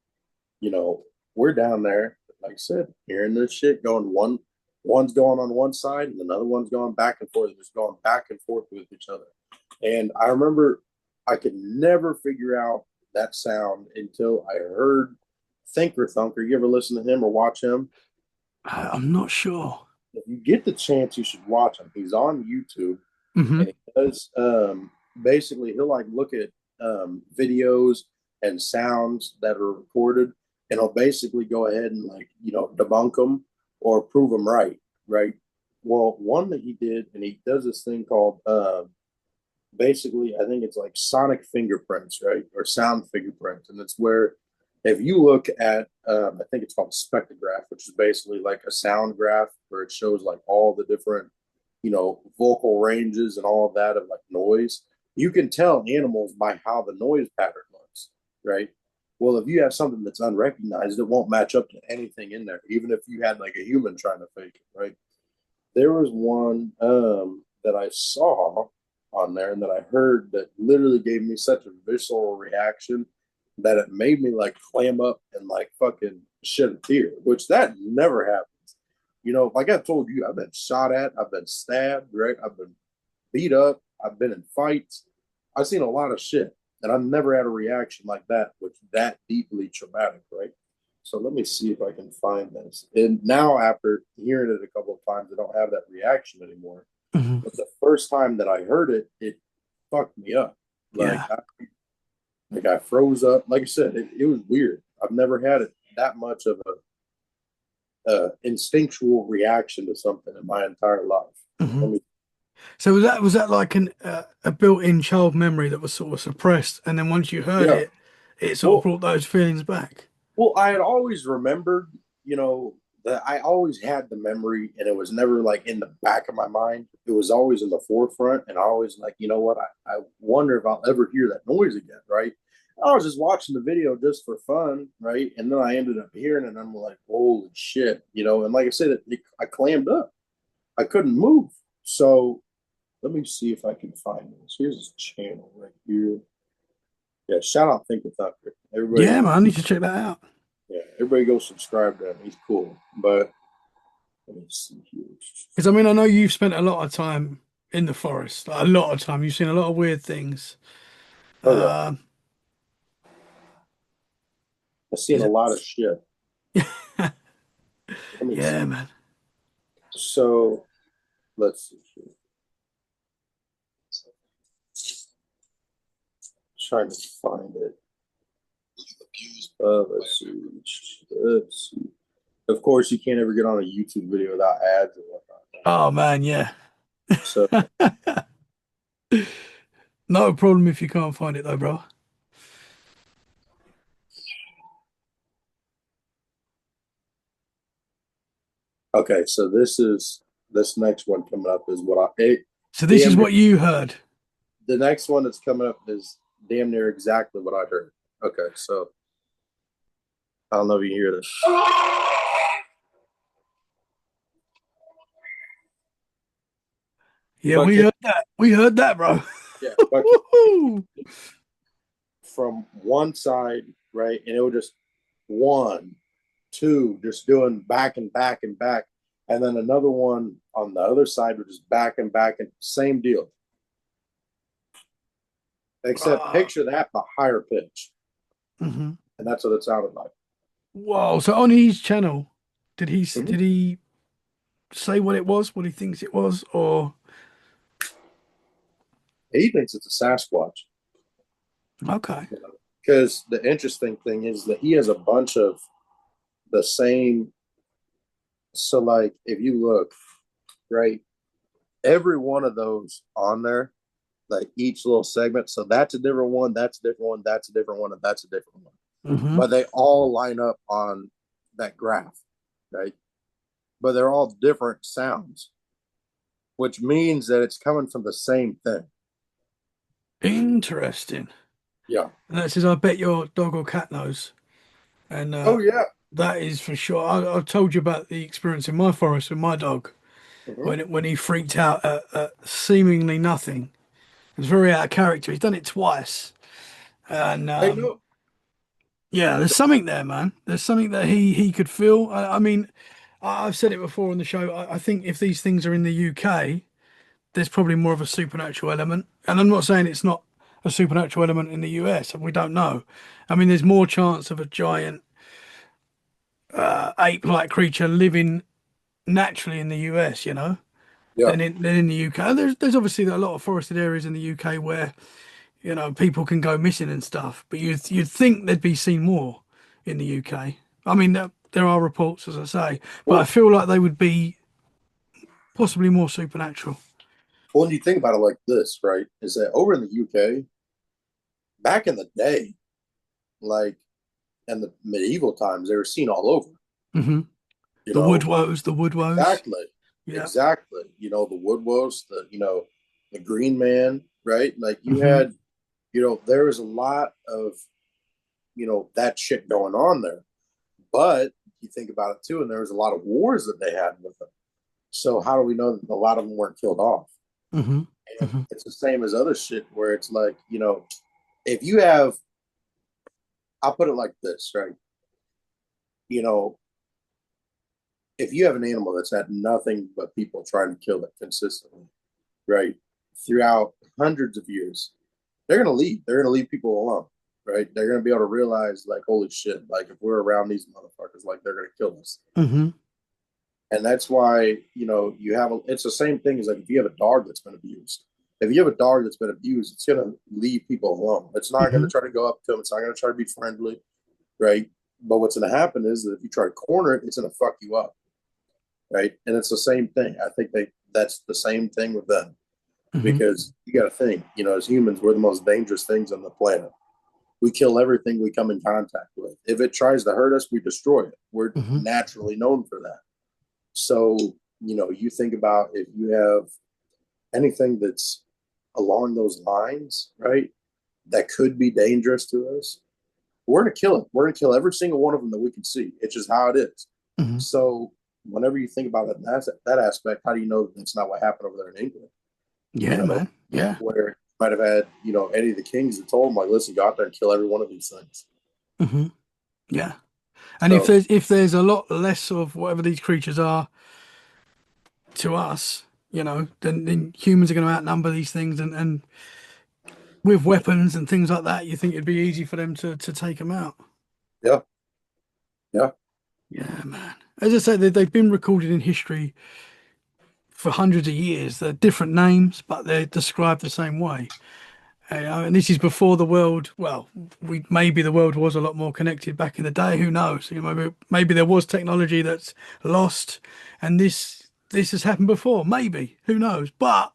you know, we're down there, like I said, hearing this shit going one's going on one side and another one's going back and forth, just going back and forth with each other. And I remember I could never figure out that sound until I heard Thinker Thunker. You ever listen to him or watch him? I'm not sure. If you get the chance, you should watch him. He's on YouTube and Hmm. he does basically he'll like look at videos and sounds that are recorded and he'll basically go ahead and like debunk them or prove them right. Well, one that he did, and he does this thing called basically I think it's like sonic fingerprints, right, or sound fingerprints, and it's where if you look at I think it's called spectrograph, which is basically like a sound graph where it shows like all the different vocal ranges and all of that of like noise. You can tell animals by how the noise pattern looks, right? Well, if you have something that's unrecognized, it won't match up to anything in there, even if you had like a human trying to fake it, right? There was one that I saw on there and that I heard that literally gave me such a visceral reaction that it made me like clam up and like fucking shed a tear, which that never happens. Like I told you, I've been shot at, I've been stabbed, right? I've been beat up, I've been in fights, I've seen a lot of shit, and I've never had a reaction like that, which that deeply traumatic, right? So let me see if I can find this. And now, after hearing it a couple of times, I don't have that reaction anymore. Hmm. But the first time that I heard it, it fucked me up. Like Yeah. I froze up. Like I said, it was weird. I've never had it that much of a instinctual reaction to something in my entire life. Hmm. Let me. So was that like a built-in child memory that was sort of suppressed, and then once you heard Yeah. it, it sort of Well, brought those feelings back? well, I had always remembered, that I always had the memory, and it was never like in the back of my mind. It was always in the forefront, and I always like, you know what? I wonder if I'll ever hear that noise again, right? I was just watching the video just for fun, right? And then I ended up hearing it, and I'm like, holy shit, And like I said, I clammed up. I couldn't move. So let me see if I can find this. Here's his channel right here. Yeah, shout out Think Without It. Yeah, Everybody, man, I need to check that out. yeah, everybody go subscribe to him. He's cool. But let me see here. Because I mean, I know you've spent a lot of time in the forest, like, a lot of time. You've seen a lot of weird things. Oh yeah, Uh, I've seen is a it? lot of shit. Let me Yeah, see. man. So let's see here. Trying to find it. Let's see. Let's see. Of course, you can't ever get on a YouTube video without ads and whatnot. Oh man, yeah. So No problem if you can't find it though, bro. okay, so this next one coming up is what So this is damn near what you heard. the next one that's coming up is damn near exactly what I heard. Okay, so I don't know if you hear this. Yeah, But we can, heard that. We heard that, bro. yeah, but from one side, right, and it was just one, two, just doing back and back and back, and then another one on the other side was just back and back, and same deal. Except Uh, picture that the higher pitch, mhm. and that's what it sounded like. Whoa. So on his channel, Mm-hmm. did he say what it was, what he thinks it was, or He thinks it's a Sasquatch. okay. Because the interesting thing is that he has a bunch of the same. So, like, if you look, right, every one of those on there, like each little segment. So that's a different one, that's a different one, that's a different one, and that's a different one. Hmm. But they all line up on that graph, right? But they're all different sounds, which means that it's coming from the same thing. Interesting. Yeah. And that says, I bet your dog or cat knows. And Oh yeah. that is for sure. I told you about the experience in my forest with my dog Mm-hmm. when he freaked out at seemingly nothing. It was very out of character. He's done it twice. And Hey, no. yeah, there's something there, man. There's something that he could feel. I mean, I've said it before on the show. I think if these things are in the UK, there's probably more of a supernatural element. And I'm not saying it's not a supernatural element in the US. We don't know. I mean, there's more chance of a giant ape-like creature living naturally in the US, Yeah. than in the UK. There's obviously a lot of forested areas in the UK where people can go missing and stuff, but you'd think they'd be seen more in the UK. I mean, there are reports, as I say, but I Well, feel like they would be possibly more supernatural. when you think about it like this, right, is that over in the UK, back in the day, like in the medieval times, they were seen all over. Hmm. You The know, the woodwoes. exactly, Yeah. exactly. The woodwolves, the green man, right? Like you Hmm. had, there was a lot of, that shit going on there. But you think about it too, and there was a lot of wars that they had with them. So how do we know that a lot of them weren't killed off? Hmm. And Hmm. it's the same as other shit where it's like, if you have, I'll put it like this, right? You know, if you have an animal that's had nothing but people trying to kill it consistently, right, throughout hundreds of years, they're gonna leave. They're gonna leave people alone, right? They're gonna be able to realize, like, holy shit, like if we're around these motherfuckers, like they're gonna kill us. Hmm. And that's why you have it's the same thing as like if you have a dog that's been abused. If you have a dog that's been abused, it's gonna leave people alone. It's not gonna Hmm. try to go up to them. It's not gonna try to be friendly, right? But what's gonna happen is that if you try to corner it, it's gonna fuck you up, right? And it's the same thing. I think that's the same thing with them. Hmm. because you got to think, as humans, we're the most dangerous things on the planet. We kill everything we come in contact with. If it tries to hurt us, we destroy it. We're Hmm. naturally known for that. So, you think about if you have anything that's along those lines, right, that could be dangerous to us, we're going to kill it. We're going to kill every single one of them that we can see. It's just how it is. Hmm. So, whenever you think about it, that aspect, how do you know that that's not what happened over there in England? You Yeah, know, man. Yeah. where might have had, Eddie the Kings that told him, like, listen, go out there and kill every one of these things. Hmm. Yeah. And if So, there's a lot less of whatever these creatures are to us, then humans are going to outnumber these things, and with weapons and things like that, you think it'd be easy for them to take them out. yeah, yeah, Yeah, man. As I said, they've been recorded in history for hundreds of years. They're different names, but they're described the same way. And this is before the world. Well, maybe the world was a lot more connected back in the day. Who knows? Maybe there was technology that's lost, and this has happened before. Maybe. Who knows? But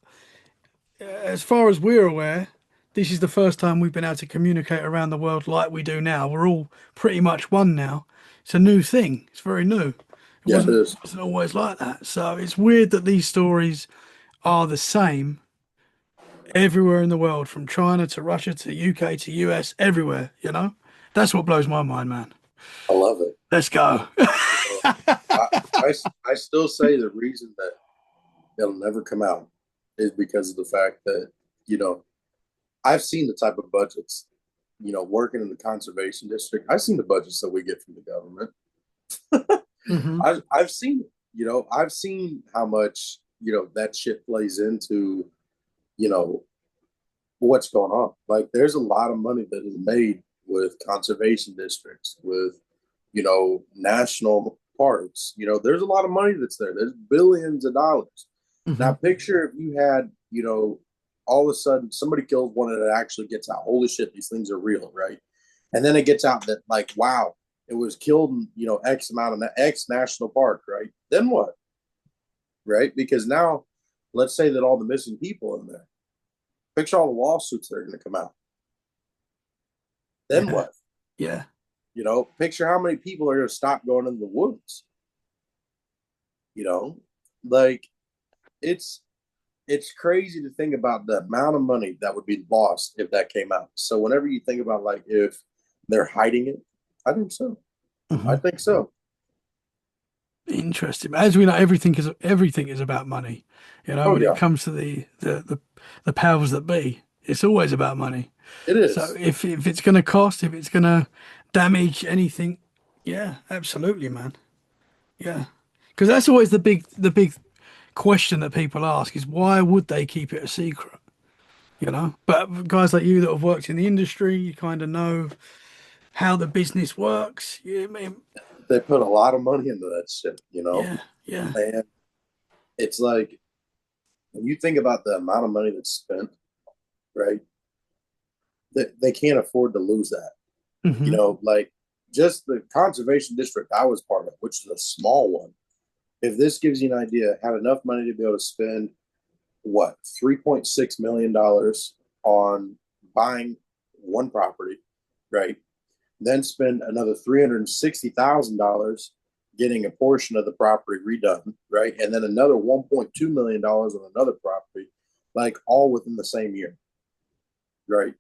as far as we're aware, this is the first time we've been able to communicate around the world like we do now. We're all pretty much one now. It's a new thing. It's very new. It yeah, it wasn't is. wasn't always like that. So it's weird that these stories are the same everywhere in the world, from China to Russia to UK to US, everywhere, That's what blows my mind, man. I love it. Let's go. You know, I, I still say the reason that it'll never come out is because of the fact that, you know, I've seen the type of budgets, working in the conservation district. I've seen the budgets that we get from the government. Hmm. I've seen it. I've seen how much, that shit plays into, you know, what's going on. Like there's a lot of money that is made with conservation districts, with, national parks. There's a lot of money that's there. There's billions of dollars. Hmm. Now picture if you had, all of a sudden somebody kills one and it actually gets out. Holy shit, these things are real, right? And then it gets out that like, wow, it was killed in, X amount of X national park, right? Then what? Right? Because now let's say that all the missing people in there, picture all the lawsuits that are going to come out. Then Yeah, what? yeah. Picture how many people are going to stop going into the woods. You know, like it's crazy to think about the amount of money that would be lost if that came out. So whenever you think about like if they're hiding it, I think so. I Hmm. think so. Interesting. As we know, everything is about money. Oh When it yeah, comes to the powers that be, it's always about money. it So is. if it's going to cost, if it's going to damage anything, yeah, absolutely, man. Yeah, because that's always the big question that people ask is why would they keep it a secret? But guys like you that have worked in the industry, you kind of know how the business works. I mean, They put a lot of money into that shit. yeah, yeah. And it's like when you think about the amount of money that's spent, right? They can't afford to lose that. Hmm. Like just the conservation district I was part of, which is a small one. If this gives you an idea, had enough money to be able to spend what $3.6 million on buying one property, right? Then spend another $360,000 getting a portion of the property redone, right? And then another $1.2 million on another property, like all within the same year, right?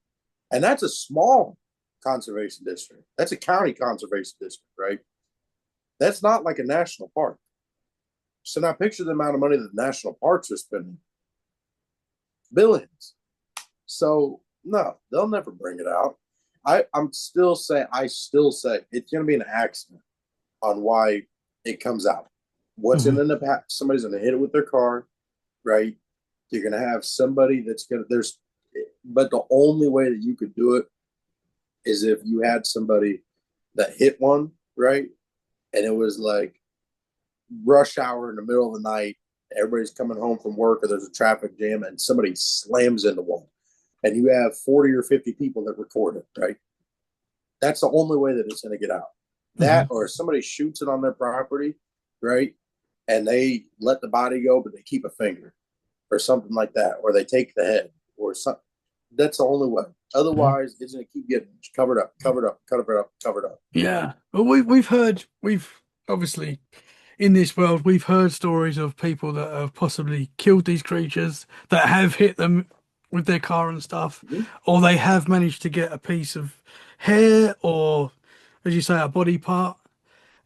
And that's a small conservation district. That's a county conservation district, right? That's not like a national park. So now picture the amount of money that national parks are spending. Billions. So no, they'll never bring it out. I still say it's gonna be an accident on why it comes out. What's Hmm. gonna end up somebody's gonna hit it with their car, right? You're gonna have somebody that's gonna there's but the only way that you could do it is if you had somebody that hit one, right? And it was like rush hour in the middle of the night, everybody's coming home from work or there's a traffic jam and somebody slams into one. And you have 40 or 50 people that record it, right? That's the only way that it's going to get out. Hmm. That or somebody shoots it on their property, right? And they let the body go, but they keep a finger, or something like that, or they take the head or something. That's the only way. Mhm. Otherwise, it's going to keep getting covered up, covered up, covered up, covered up. Yeah. Well, we've obviously in this world we've heard stories of people that have possibly killed these creatures that have hit them with their car and stuff, Mhm. or they have managed to get a piece of hair or, as you say, a body part.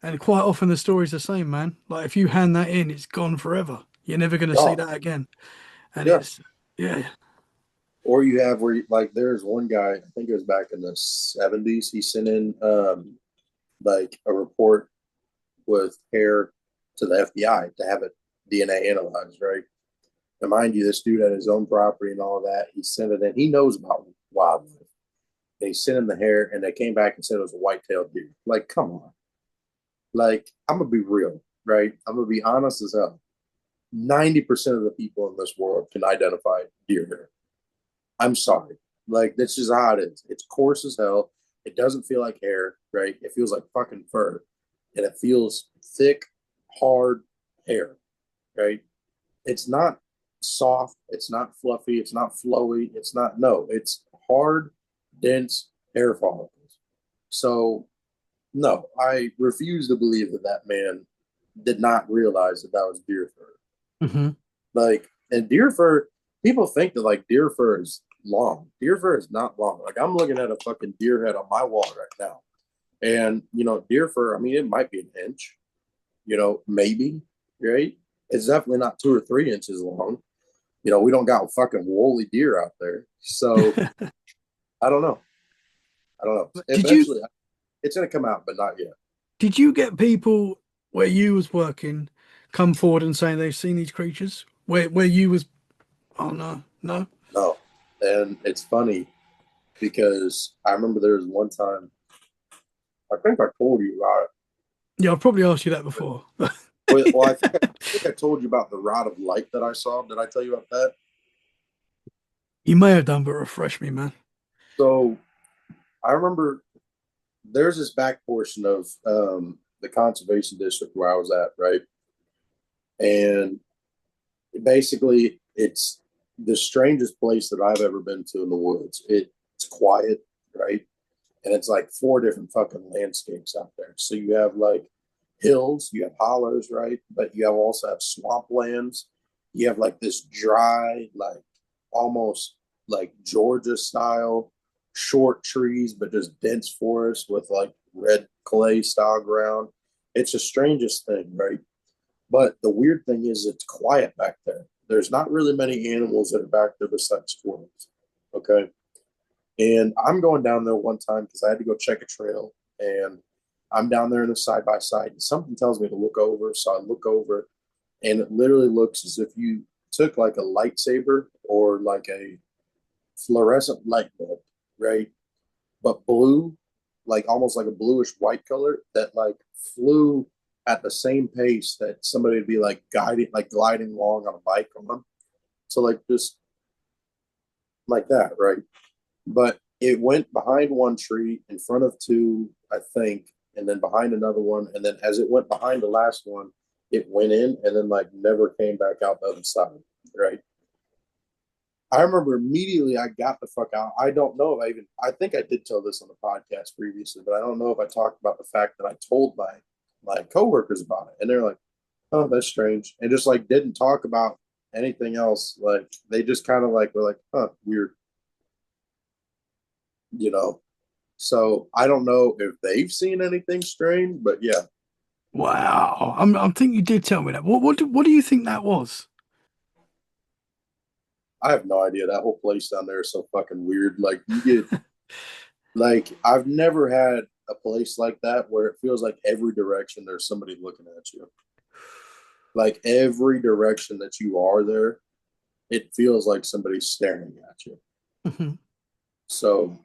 And quite often the story's the same, man. Like if you hand that in, it's gone forever. You're never going to see Oh, that again. And yeah. it's, yeah. Or you have where, like, there's one guy, I think it was back in the 70s, he sent in like a report with hair to the FBI to have it DNA analyzed, right? And mind you, this dude had his own property and all that. He sent it in. He knows about wildlife. They sent him the hair, and they came back and said it was a white-tailed deer. Like, come on. Like, I'm gonna be real, right? I'm gonna be honest as hell. 90% of the people in this world can identify deer hair. I'm sorry. Like, that's just how it is. It's coarse as hell. It doesn't feel like hair, right? It feels like fucking fur. And it feels thick, hard hair, right? It's not soft. It's not fluffy. It's not flowy. It's not, no, it's hard, dense hair follicles. So, no, I refuse to believe that that man did not realize that that was deer fur. Hmm. Like, and deer fur, people think that like deer fur is long. Deer fur is not long. Like, I'm looking at a fucking deer head on my wall right now. And, deer fur, I mean, it might be an inch, maybe, right? It's definitely not 2 or 3 inches long. We don't got fucking woolly deer out there. So I don't know. I don't know. Did you Eventually, it's going to come out, but not yet. did you get people where you was working come forward and saying they've seen these creatures? Where you was, oh no, no. No. And it's funny because I remember there was one time, I think I told you about it. Yeah, I've probably asked you that before. Well, I think I told you about the rod of light that I saw. Did I tell you about that? You may have done, but refresh me, man. So I remember there's this back portion of the conservation district where I was at, right? And basically, it's the strangest place that I've ever been to in the woods. It's quiet, right? And it's like four different fucking landscapes out there. So you have like hills, you have hollers, right? But you also have swamplands. You have like this dry, like almost like Georgia style short trees, but just dense forest with like red clay style ground. It's the strangest thing, right? But the weird thing is it's quiet back there. There's not really many animals that are back there besides squirrels. Okay. And I'm going down there one time because I had to go check a trail. And I'm down there in the side by side. And something tells me to look over. So I look over, and it literally looks as if you took like a lightsaber or like a fluorescent light bulb, right? But blue, like almost like a bluish white color that like flew at the same pace that somebody would be like guiding, like gliding along on a bike on them. So like just like that, right? But it went behind one tree, in front of two, I think, and then behind another one, and then as it went behind the last one, it went in and then like never came back out the other side, right? I remember immediately I got the fuck out. I don't know if I think I did tell this on the podcast previously, but I don't know if I talked about the fact that I told my coworkers about it, and they're like, "Oh, that's strange," and just like didn't talk about anything else. Like they just kind of like were like, "Huh, weird," you know. So I don't know if they've seen anything strange, but yeah, Wow. I think you did tell me that. What do you think that was? I have no idea. That whole place down there is so fucking weird. Like you get like I've never had a place like that where it feels like every direction there's somebody looking at you. Like every direction that you are there, it feels like somebody's staring at you. Mhm. So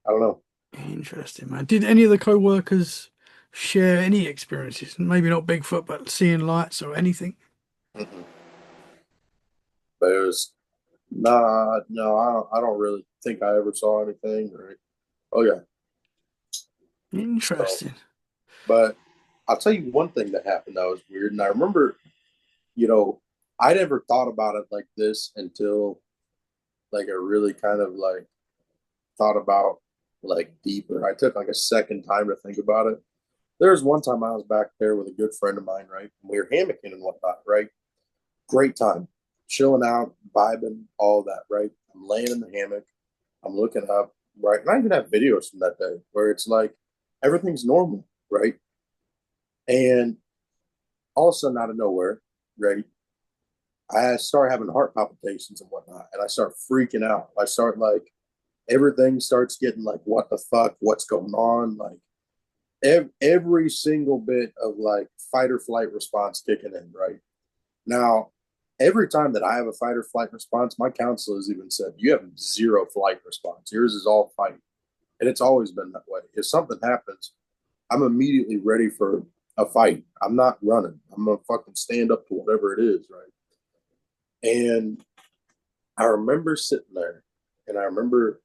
I don't know. Interesting, man. Did any of the co-workers share any experiences? Maybe not Bigfoot, but seeing lights or anything? Mm-mm. But it was nah, no, I don't really think I ever saw anything. Right? Oh yeah. So, Interesting. but I'll tell you one thing that happened that was weird, and I remember, you know, I never thought about it like this until like I really kind of like thought about like deeper. I took like a second time to think about it. There was one time I was back there with a good friend of mine, right? And we were hammocking and whatnot, right? Great time, chilling out, vibing, all that, right? I'm laying in the hammock, I'm looking up, right? And I even have videos from that day where it's like everything's normal, right? And all of a sudden, out of nowhere, right? I start having heart palpitations and whatnot, and I start freaking out. I start like everything starts getting like, what the fuck? What's going on? Like every single bit of like fight or flight response kicking in, right? Now, every time that I have a fight or flight response, my counselor has even said, you have zero flight response. Yours is all fight. And it's always been that way. If something happens, I'm immediately ready for a fight. I'm not running. I'm going to fucking stand up to whatever it is, right? And I remember sitting there and I remember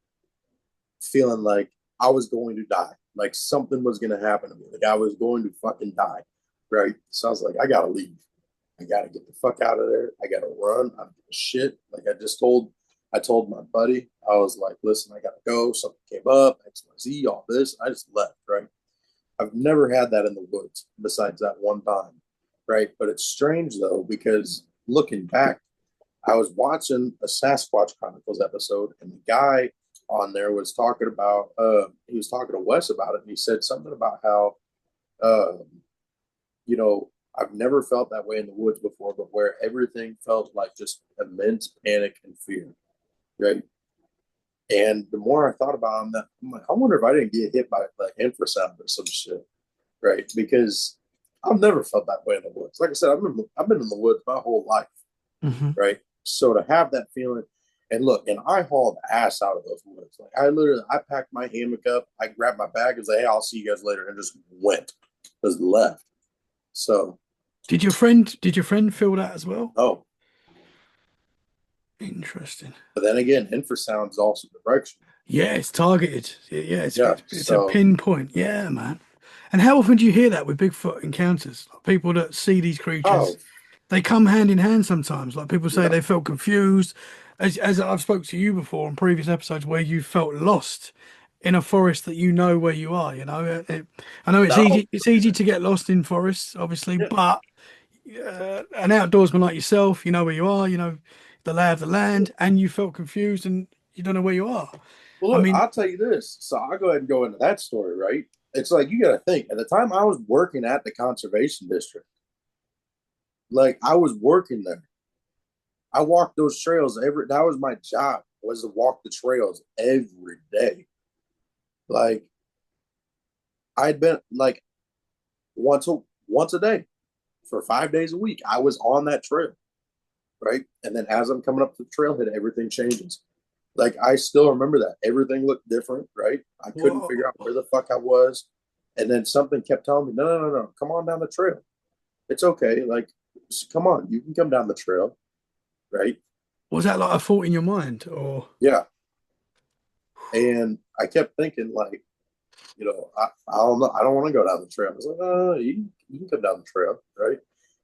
feeling like I was going to die. Like something was going to happen to me. Like I was going to fucking die, right? So I was like, I got to leave. I got to get the fuck out of there. I got to run. I'm shit. Like I told my buddy, I was like, listen, I got to go. Something came up, XYZ, all this. I just left, right? I've never had that in the woods besides that one time, right? But it's strange though, because looking back, I was watching a Sasquatch Chronicles episode, and the guy on there was talking about, he was talking to Wes about it, and he said something about how, uh, you know, I've never felt that way in the woods before, but where everything felt like just immense panic and fear, right? And the more I thought about him, I'm like, I wonder if I didn't get hit by like infrasound or some shit, right? Because I've never felt that way in the woods. Like I said, I've been in the woods my whole life, Mm-hmm. right? So to have that feeling, and look, and I hauled ass out of those woods. Like I packed my hammock up, I grabbed my bag and said, "Hey, I'll see you guys later," and just went, just left. So, Did your friend feel that as well? oh, Interesting. but then again, infrasound is also direction. Yeah, it's targeted. Yeah, it's Yeah. it's a So, pinpoint. Yeah, man. And how often do you hear that with Bigfoot encounters? Like people that see these creatures, oh, they come hand in hand sometimes. Like people say yeah. they felt confused, as I've spoke to you before in previous episodes, where you felt lost in a forest that you know where you are. I know it's Now, easy to get lost in forests, obviously, yeah. but an outdoorsman like yourself, you know where you are, you know the lay of the land, and you felt confused and you don't know where you are. Well, I look, mean, I'll tell you this. So I'll go ahead and go into that story, right? It's like you got to think. At the time, I was working at the conservation district. Like I was working there. I walked those trails every. That was my job. Was to walk the trails every day. Like I'd been like once a day for 5 days a week. I was on that trail, right? And then as I'm coming up to the trailhead, everything changes. Like I still remember that everything looked different, right? I couldn't whoa. figure out where the fuck I was, and then something kept telling me, no, come on down the trail. It's okay. Like, come on, you can come down the trail, right? Was that like a thought in your mind, or Yeah. And I kept thinking, like, I don't know, I don't want to go down the trail. I was like, you can come down the trail, right?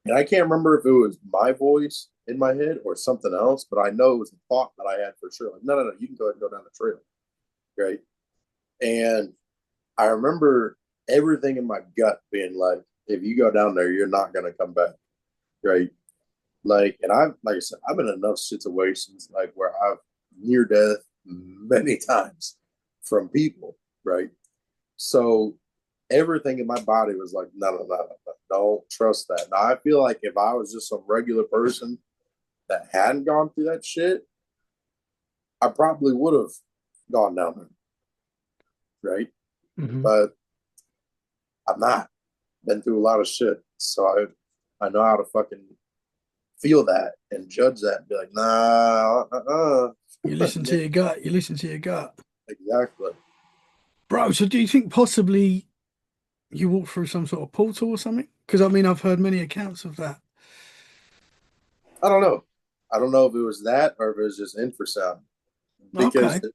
And I can't remember if it was my voice in my head or something else, but I know it was a thought that I had for sure. Like, no, you can go ahead and go down the trail, right? And I remember everything in my gut being like, if you go down there, you're not gonna come back, right? Like, and like I said, I've been in enough situations like where I've near death many times from people, right? So everything in my body was like, no, don't trust that. Now I feel like if I was just some regular person that hadn't gone through that shit, I probably would have gone down there, right? Mhm. But I'm not. Been through a lot of shit, so I know how to fucking feel that and judge that and be like, nah, You listen to your gut. You listen to your gut, exactly. bro. So, do you think possibly you walked through some sort of portal or something? Because I mean, I've heard many accounts of that. I don't know. I don't know if it was that or if it was just infrasound because, Okay.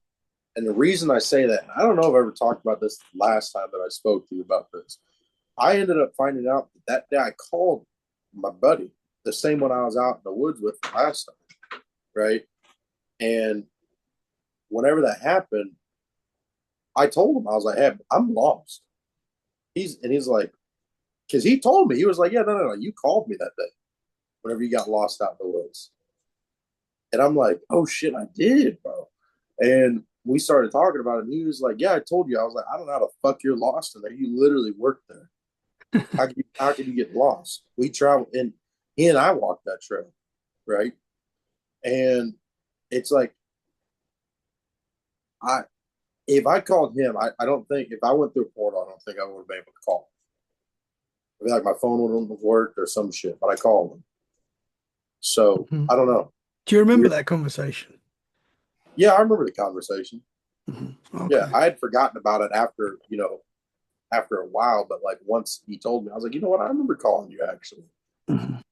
and the reason I say that, I don't know if I ever talked about this last time that I spoke to you about this. I ended up finding out that day I called my buddy. the same one I was out in the woods with last time, right? And whenever that happened, I told him, I was like, "Hey, I'm lost." He's like, because he told me, he was like, "Yeah, no, you called me that day whenever you got lost out in the woods." And I'm like, "Oh shit, I did, bro." And we started talking about it, and he was like, "Yeah, I told you." I was like, "I don't know how the fuck you're lost in there. You literally worked there. How can you get lost? We traveled, and he and I walked that trail, right?" And it's like, I if I called him, I don't think, if I went through a portal, I don't think I would have been able to call. I feel like my phone wouldn't have worked or some shit, but I called him. So Mhm. I don't know. Do you remember Weird. that conversation? Yeah, I remember the conversation. Yeah, Okay. I had forgotten about it after, after a while, but like once he told me, I was like, you know what, I remember calling you actually. Mhm.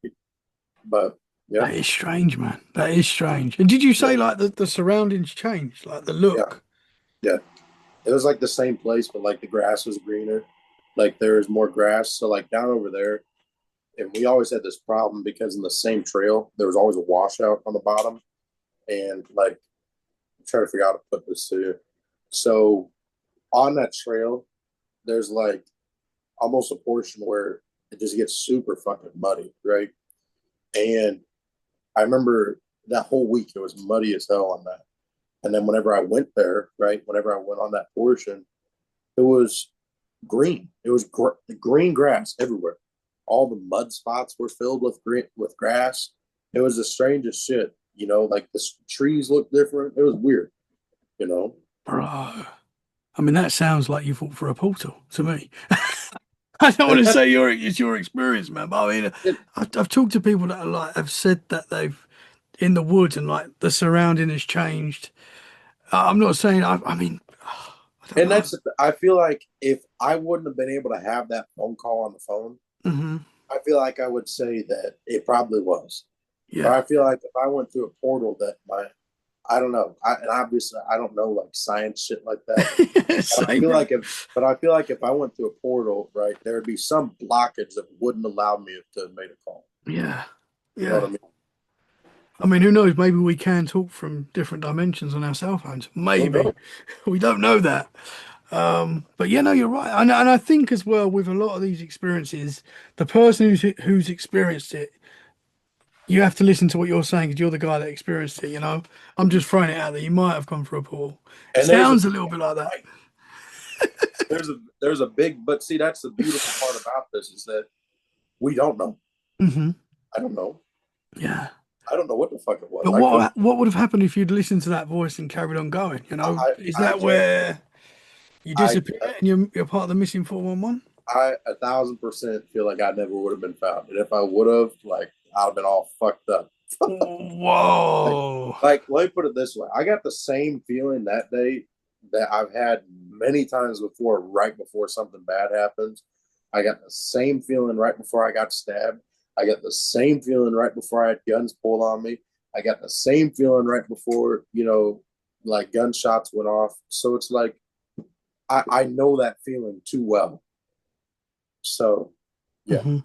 But yeah, That is strange, man. That is strange. And did you yeah, say like the surroundings changed, like the yeah, look? yeah. It was like the same place, but like the grass was greener. Like there was more grass. So like down over there, and we always had this problem because in the same trail, there was always a washout on the bottom. And like, I'm trying to figure out how to put this to you. So on that trail, there's like almost a portion where it just gets super fucking muddy, right? And I remember that whole week it was muddy as hell on that. And then whenever I went there, right, whenever I went on that portion, it was green. It was green grass everywhere. All the mud spots were filled with grass. It was the strangest shit. Like the trees looked different. It was weird. You know. Bro. I mean, that sounds like you fought for a portal to me. I don't want And to that's say it's your experience, man, but I mean, it. I've talked to people that are like have said that they've in the woods and like the surrounding has changed. I'm not saying I mean, I don't And know. I feel like if I wouldn't have been able to have that phone call on the phone, Hmm. I feel like I would say that it probably was. But Yeah. I feel like if I went through a portal that I don't know. And obviously I don't know like science shit like that. But I Same, feel bro. like if I went through a portal, right, there would be some blockage that wouldn't allow me to have made a call. Yeah. You know what Yeah. I mean? I mean, who knows? Maybe we can talk from different dimensions on our cell phones. Who knows? Maybe. We don't know that. But yeah, no, you're right. And I think as well with a lot of these experiences, the person who's experienced it, you have to listen to what you're saying because you're the guy that experienced it, you know? I'm just throwing it out there. You might have gone through a portal. It And there's a sounds a little bit like that. like there's a big, but see, that's the beautiful part about this is that we don't know. Hmm. I don't know. Yeah. I don't know what the fuck it was. But I could what would have happened if you'd listened to that voice and carried on going? You know, is I that can't where you I disappear and you're part of the missing 411? I 1,000% feel like I never would have been found. And if I would have, like, I'd have been all fucked up. like, Whoa. let me put it this way. I got the same feeling that day that I've had many times before, right before something bad happens. I got the same feeling right before I got stabbed. I got the same feeling right before I had guns pulled on me. I got the same feeling right before, like gunshots went off. So it's like, I know that feeling too well. So, yeah, Hmm.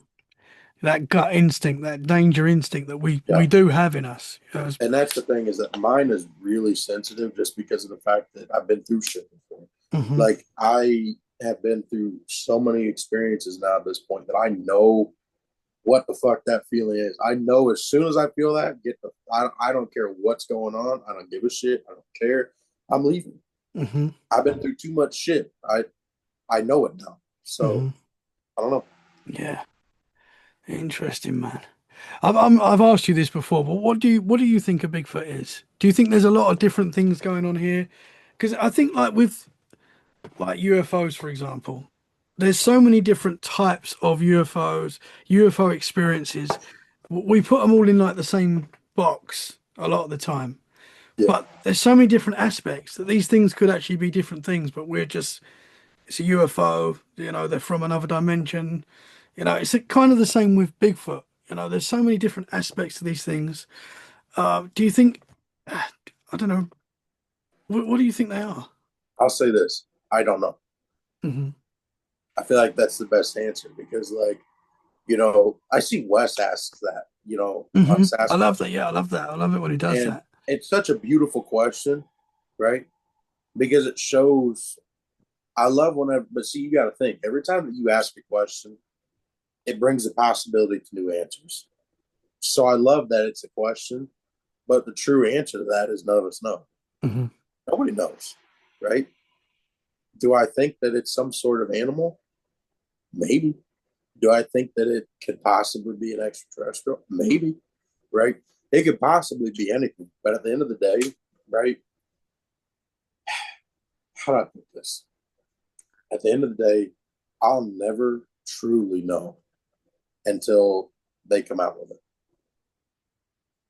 That gut instinct, that danger instinct that we yeah. do have in us. You know, And that's the thing is that mine is really sensitive just because of the fact that I've been through shit before. mhm, Like I have been through so many experiences now at this point that I know what the fuck that feeling is. I know as soon as I feel that, I don't care what's going on. I don't give a shit. I don't care. I'm leaving. mhm, I've been through too much shit. I know it now. So mhm. I don't know. Yeah, interesting, man. I've asked you this before, but what do you think a Bigfoot is? Do you think there's a lot of different things going on here? Because I think like with like UFOs, for example, there's so many different types of UFOs, UFO experiences. We put them all in like the same box a lot of the time. Yeah. But there's so many different aspects that these things could actually be different things, but it's a UFO, they're from another dimension. It's kind of the same with Bigfoot. There's so many different aspects to these things. Do you think, I don't know, what do you think they are? I'll say this. I don't know. Hmm. I feel like that's the best answer because like I see Wes asks that, on I love Sasquatch, that. Yeah, I love that. I love it when he does and that. it's such a beautiful question, right? Because it shows. I love whenever, but see, you got to think every time that you ask a question, it brings the possibility to new answers. So I love that it's a question, but the true answer to that is none of us know. Hmm. Nobody knows, right? Do I think that it's some sort of animal? Maybe. Do I think that it could possibly be an extraterrestrial? Maybe, right? It could possibly be anything. But at the end of the day, right? How do I put this? At the end of the day, I'll never truly know until they come out with it.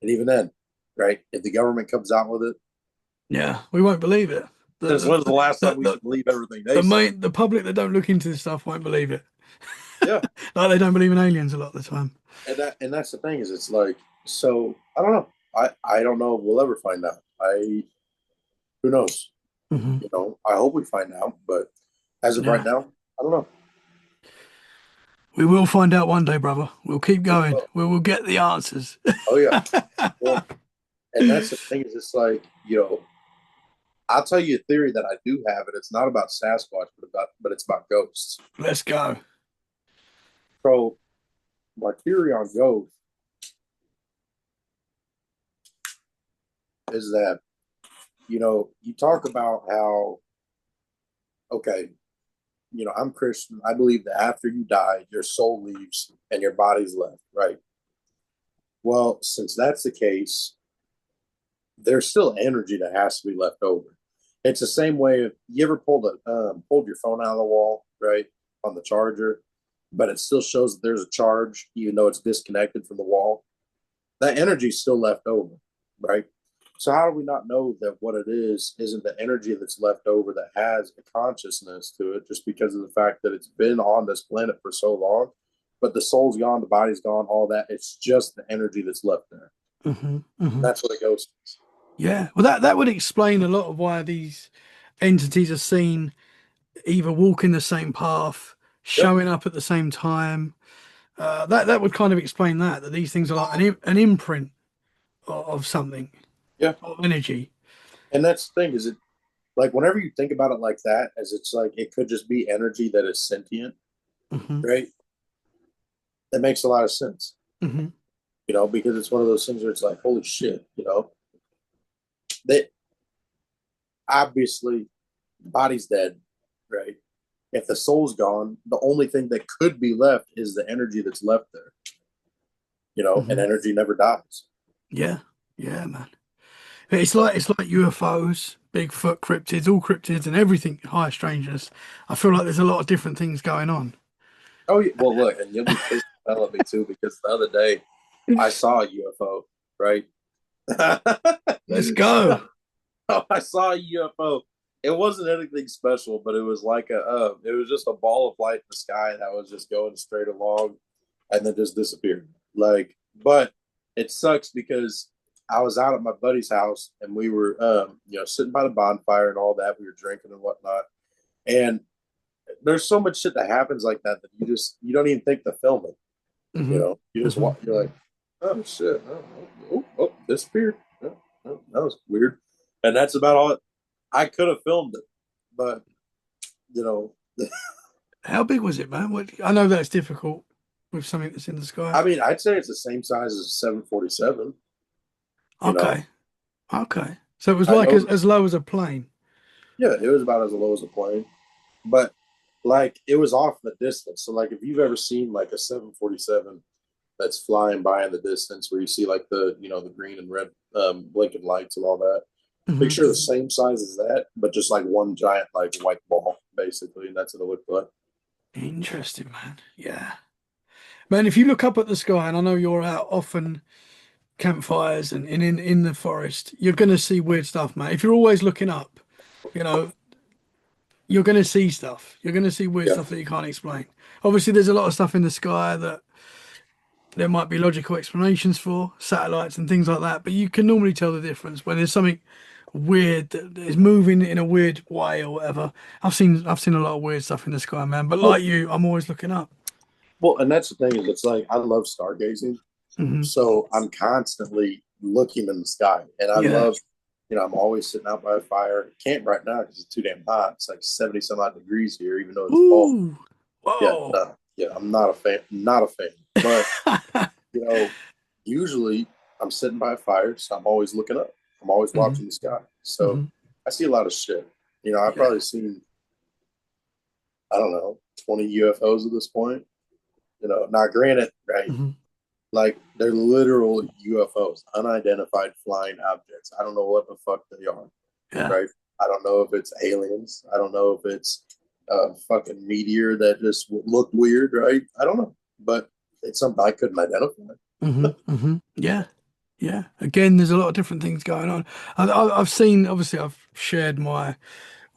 And even then, right? If the government comes out with it, Yeah, we won't believe it. since when's the last time we The, should believe everything they say? the public that don't look into this stuff won't believe it. Yeah. Like they don't believe in aliens a lot of the time. And that's the thing is it's like, so I don't know. I don't know if we'll ever find out. Who knows? Hmm. I hope we find out, but as of right Yeah, now, I don't know. we will find out one day, brother. We'll keep going. We will get the answers. Oh yeah. Well, and that's the thing is it's like, I'll tell you a theory that I do have, and it's not about Sasquatch, but it's about ghosts. Let's go. So my theory on ghosts is that, you talk about how, okay, I'm Christian. I believe that after you die, your soul leaves and your body's left, right? Well, since that's the case, there's still energy that has to be left over. It's the same way if you ever pulled your phone out of the wall, right, on the charger, but it still shows that there's a charge, even though it's disconnected from the wall. That energy is still left over, right? So how do we not know that what it is isn't the energy that's left over that has a consciousness to it, just because of the fact that it's been on this planet for so long, but the soul's gone, the body's gone, all that. It's just the energy that's left there. Hmm. And Hmm. that's what a ghost is. Yeah. Well, that would explain a lot of why these entities are seen either walking the same path, Yep. showing up at the same time. That would kind of explain that these things are like an imprint of something, Yeah. of energy. And that's the thing is it like whenever you think about it like that, as it's like it could just be energy that is sentient, Hmm. right? That makes a lot of sense, Hmm. because it's one of those things where it's like, holy shit, that obviously the body's dead, right? If the soul's gone, the only thing that could be left is the energy that's left there, and Hmm. energy never dies. Yeah. Yeah, man. It's like UFOs, Bigfoot, cryptids, and everything high strangeness. I feel like there's a lot of different things going on. Oh, yeah. Well, look, and you'll be pissed the hell at me too because the other day I saw a UFO, right? Let's go. I saw a UFO. It wasn't anything special, but it was just a ball of light in the sky that was just going straight along and then just disappeared. But it sucks because I was out at my buddy's house and we were, sitting by the bonfire and all that. We were drinking and whatnot. And there's so much shit that happens like that you don't even think to film it. Hmm. You just Hmm. walk, you're like, oh shit, disappeared. That was weird. And that's about all. I could have filmed it, but you know, How big was it, man? I know that's difficult with something that's in the sky. I mean, I'd say it's the same size as a 747. You know, Okay. Okay. So it was I like know, as low as a plane. yeah, it was about as low as a plane, but like it was off the distance. So like, if you've ever seen like a 747 that's flying by in the distance, where you see like the green and red blinking lights and all that, Hmm. picture the same size as that, but just like one giant like white ball, basically, and that's what it looked like. Interesting, man. Yeah. Man, if you look up at the sky, and I know you're out often campfires and in the forest, you're going to see weird stuff, man. If you're always looking up, you know, you're going to see stuff. You're going to see weird Yeah. stuff that you can't explain. Obviously, there's a lot of stuff in the sky that there might be logical explanations for, satellites and things like that, but you can normally tell the difference when there's something weird that is moving in a weird way or whatever. I've seen a lot of weird stuff in the sky, man. But Well, like you, I'm always looking up. Well, and that's the thing is, it's like I love stargazing, Hmm. so I'm constantly looking in the sky, and I Yeah. love, I'm always sitting out by a fire. Can't right now because it's too damn hot. It's like 70 some odd degrees here, even though it's fall. Ooh. Yeah, Whoa. no, yeah, I'm not a fan, not a fan. But you know, usually I'm sitting by a fire, so I'm always looking up. I'm always Hmm. watching the sky. So Hmm. I see a lot of shit. I've Yeah. probably seen, I don't know, 20 UFOs at this point. Now granted, right? Hmm. Like they're literal UFOs, unidentified flying objects. I don't know what the fuck they are, Yeah. right? I don't know if it's aliens. I don't know if it's a fucking meteor that just looked weird, right? I don't know, but it's something I couldn't identify. Hmm. Hmm. Yeah. Yeah. Again, there's a lot of different things going on. I've seen, obviously, I've shared my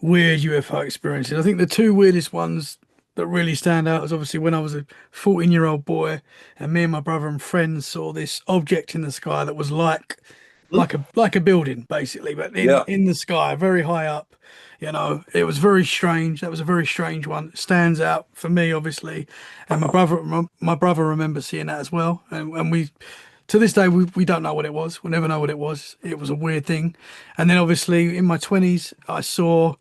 weird UFO experiences. I think the two weirdest ones that really stand out is obviously when I was a 14-year-old boy and me and my brother and friends saw this object in the sky that was like a building basically, but in Yeah, in the sky, very high up. It was very strange. That was a very strange one. It stands out for me, obviously, and my brother remembers seeing that as well. And we, to this day, we don't know what it was. We'll never know what it was. It was a weird thing. And then obviously in my 20s, I saw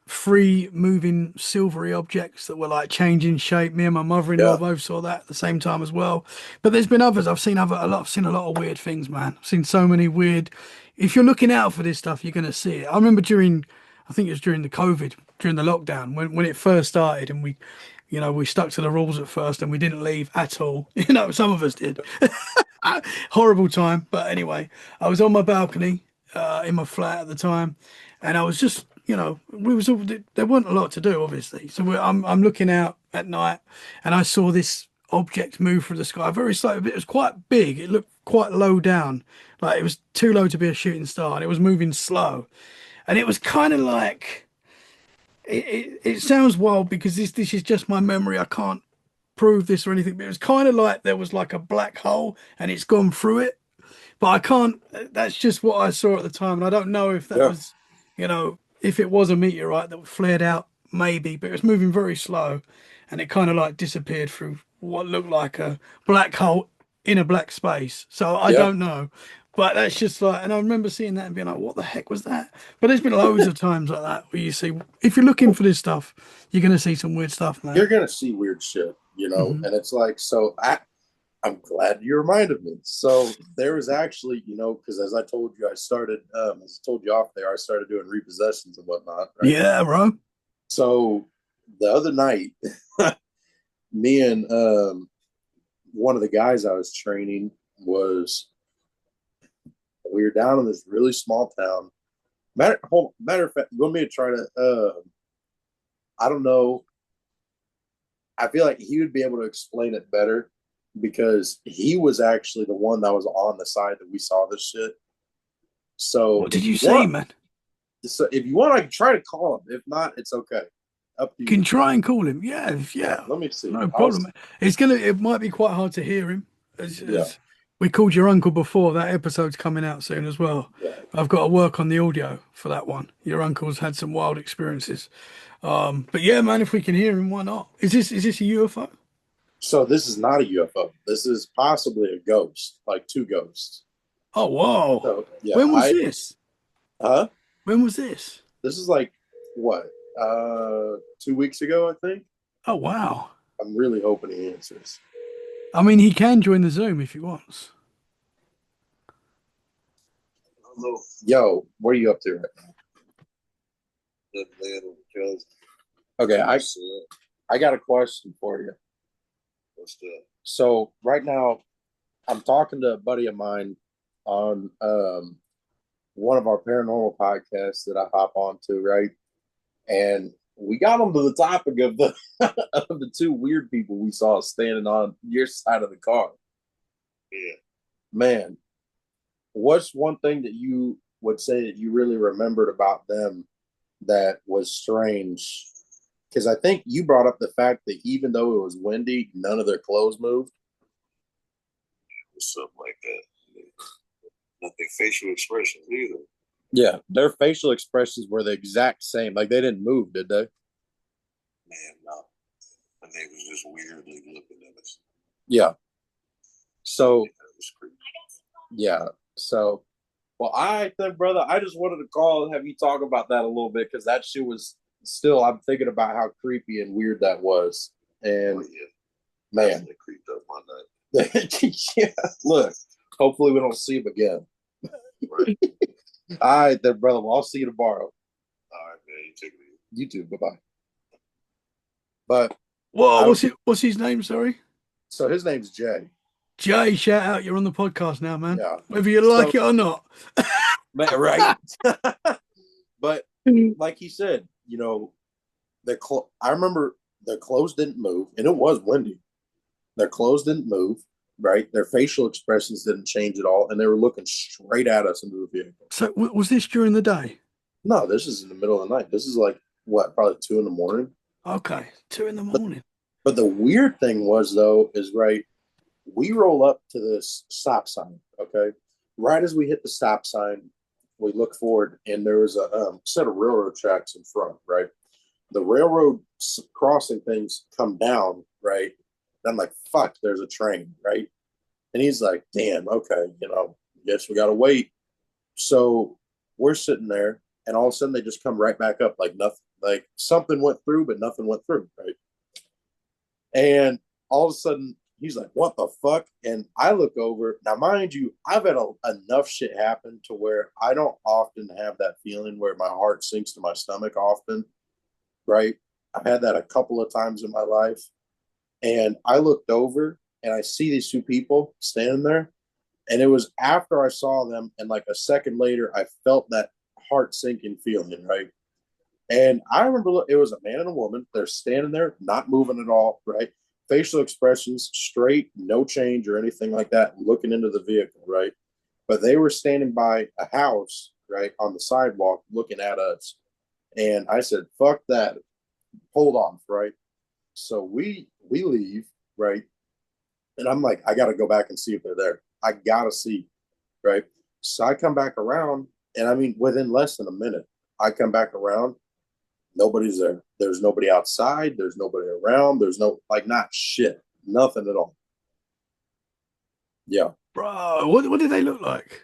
three moving silvery objects that were like changing shape. Me and my mother-in-law yeah, both saw that at the same time as well. But there's been others. I've seen a lot of weird things, man. I've seen so many weird. If you're looking out for this stuff, you're gonna see it. I remember I think it was during the COVID, during the lockdown, when it first started, and we stuck to the rules at first, and we didn't leave at all. Some of us did. Horrible time. But anyway, I was on my balcony in my flat at the time, and I was just, we was all there wasn't a lot to do, obviously. So I'm looking out at night, and I saw this object move through the sky very slowly. But it was quite big. It looked quite low down, like it was too low to be a shooting star, and it was moving slow, and it was kind of like. It sounds wild because this is just my memory. I can't prove this or anything, but it was kind of like there was like a black hole and it's gone through it. But I can't, that's just what I saw at the time. And I don't know if that yeah, was, if it was a meteorite that flared out, maybe, but it was moving very slow and it kind of like disappeared through what looked like a black hole in a black space. So I yeah. don't know. But that's just like, and I remember seeing that and being like, what the heck was that? But there's been loads of times like that where you see, if you're looking for this stuff, you're going to see some weird stuff, man. You're gonna see weird shit, Hmm. and it's like, so I'm glad you reminded me. So there was actually, because as I told you, as I told you off there, I started doing repossessions and whatnot, right? Yeah, bro. So the other night, me and one of the guys I was training was, we were down in this really small town. Matter of fact, you want me to try to, I don't know. I feel like he would be able to explain it better because he was actually the one that was on the side that we saw this shit. So What did you see, man? if you want, I can try to call him. If not, it's okay. Up to You can you. try and call him. Yeah, yeah, Let me see. no problem. It might be quite hard to hear him, Yeah, as we called your uncle before. That episode's coming out soon as well. yeah. I've got to work on the audio for that one. Your uncle's had some wild experiences. But yeah, man, if we can hear him, why not? Is this a UFO? So this is not a UFO. This is possibly a ghost, like two ghosts. Oh, whoa. So yeah, When was this? huh? When was this? This is like what? 2 weeks ago, I think. Oh, wow. I'm really hoping he answers. I mean, he can join the Zoom if he wants. Hello. Yo, what are you up to right now? Okay, I got a question for you. What's that? So right now, I'm talking to a buddy of mine on one of our paranormal podcasts that I hop onto, right? And we got onto the topic of the of the two weird people we saw standing on your side of the car. Yeah, man, what's one thing that you would say that you really remembered about them that was strange? Because I think you brought up the fact that even though it was windy, none of their clothes moved. Something like that. Nothing facial expressions either. Yeah, their facial expressions were the exact same. Like they didn't move, did they? Man, no. And they was just weirdly looking at us. Yeah. So yeah. So well, I think, brother, I just wanted to call and have you talk about that a little bit because that shit was still. I'm thinking about how creepy and weird that was, and man, it creeped up my night. Yeah. Look, hopefully we don't see him again. Right. All right, then, brother. Well, I'll see you tomorrow. All right, man. You take it easy. You too. Bye bye. But Whoa, I don't. what's his name? Sorry. So his name's Jay. Jay, shout out. You're on the podcast now, man. Yeah. Whether you So, like it or not. man, right. But like he said, I remember their clothes didn't move, and it was windy. Their clothes didn't move, right? Their facial expressions didn't change at all, and they were looking straight at us into the vehicle. So was this during the day? No, this is in the middle of the night. This is like what, probably 2 in the morning. Okay, 2 in the But morning. but the weird thing was though, is right, we roll up to this stop sign, okay? Right as we hit the stop sign, we look forward, and there was a set of railroad tracks in front, right? The railroad crossing things come down, right? And I'm like, fuck, there's a train, right? And he's like, damn, okay, guess we gotta wait. So we're sitting there, and all of a sudden they just come right back up like nothing, like something went through, but nothing went through, right? And all of a sudden he's like, what the fuck? And I look over. Now, mind you, I've had enough shit happen to where I don't often have that feeling where my heart sinks to my stomach often, right? I've had that a couple of times in my life. And I looked over and I see these two people standing there. And it was after I saw them, and like a second later, I felt that heart sinking feeling, right? And I remember it was a man and a woman. They're standing there, not moving at all, right? Facial expressions straight, no change or anything like that, looking into the vehicle, right? But they were standing by a house, right, on the sidewalk looking at us. And I said, fuck that. Hold off, right? So we leave, right? And I'm like, I gotta go back and see if they're there. I gotta see, right? So I come back around, and I mean, within less than a minute, I come back around. Nobody's there. There's nobody outside. There's nobody around. There's no, like, not shit. Nothing at all. Yeah. Bro, what did they look like?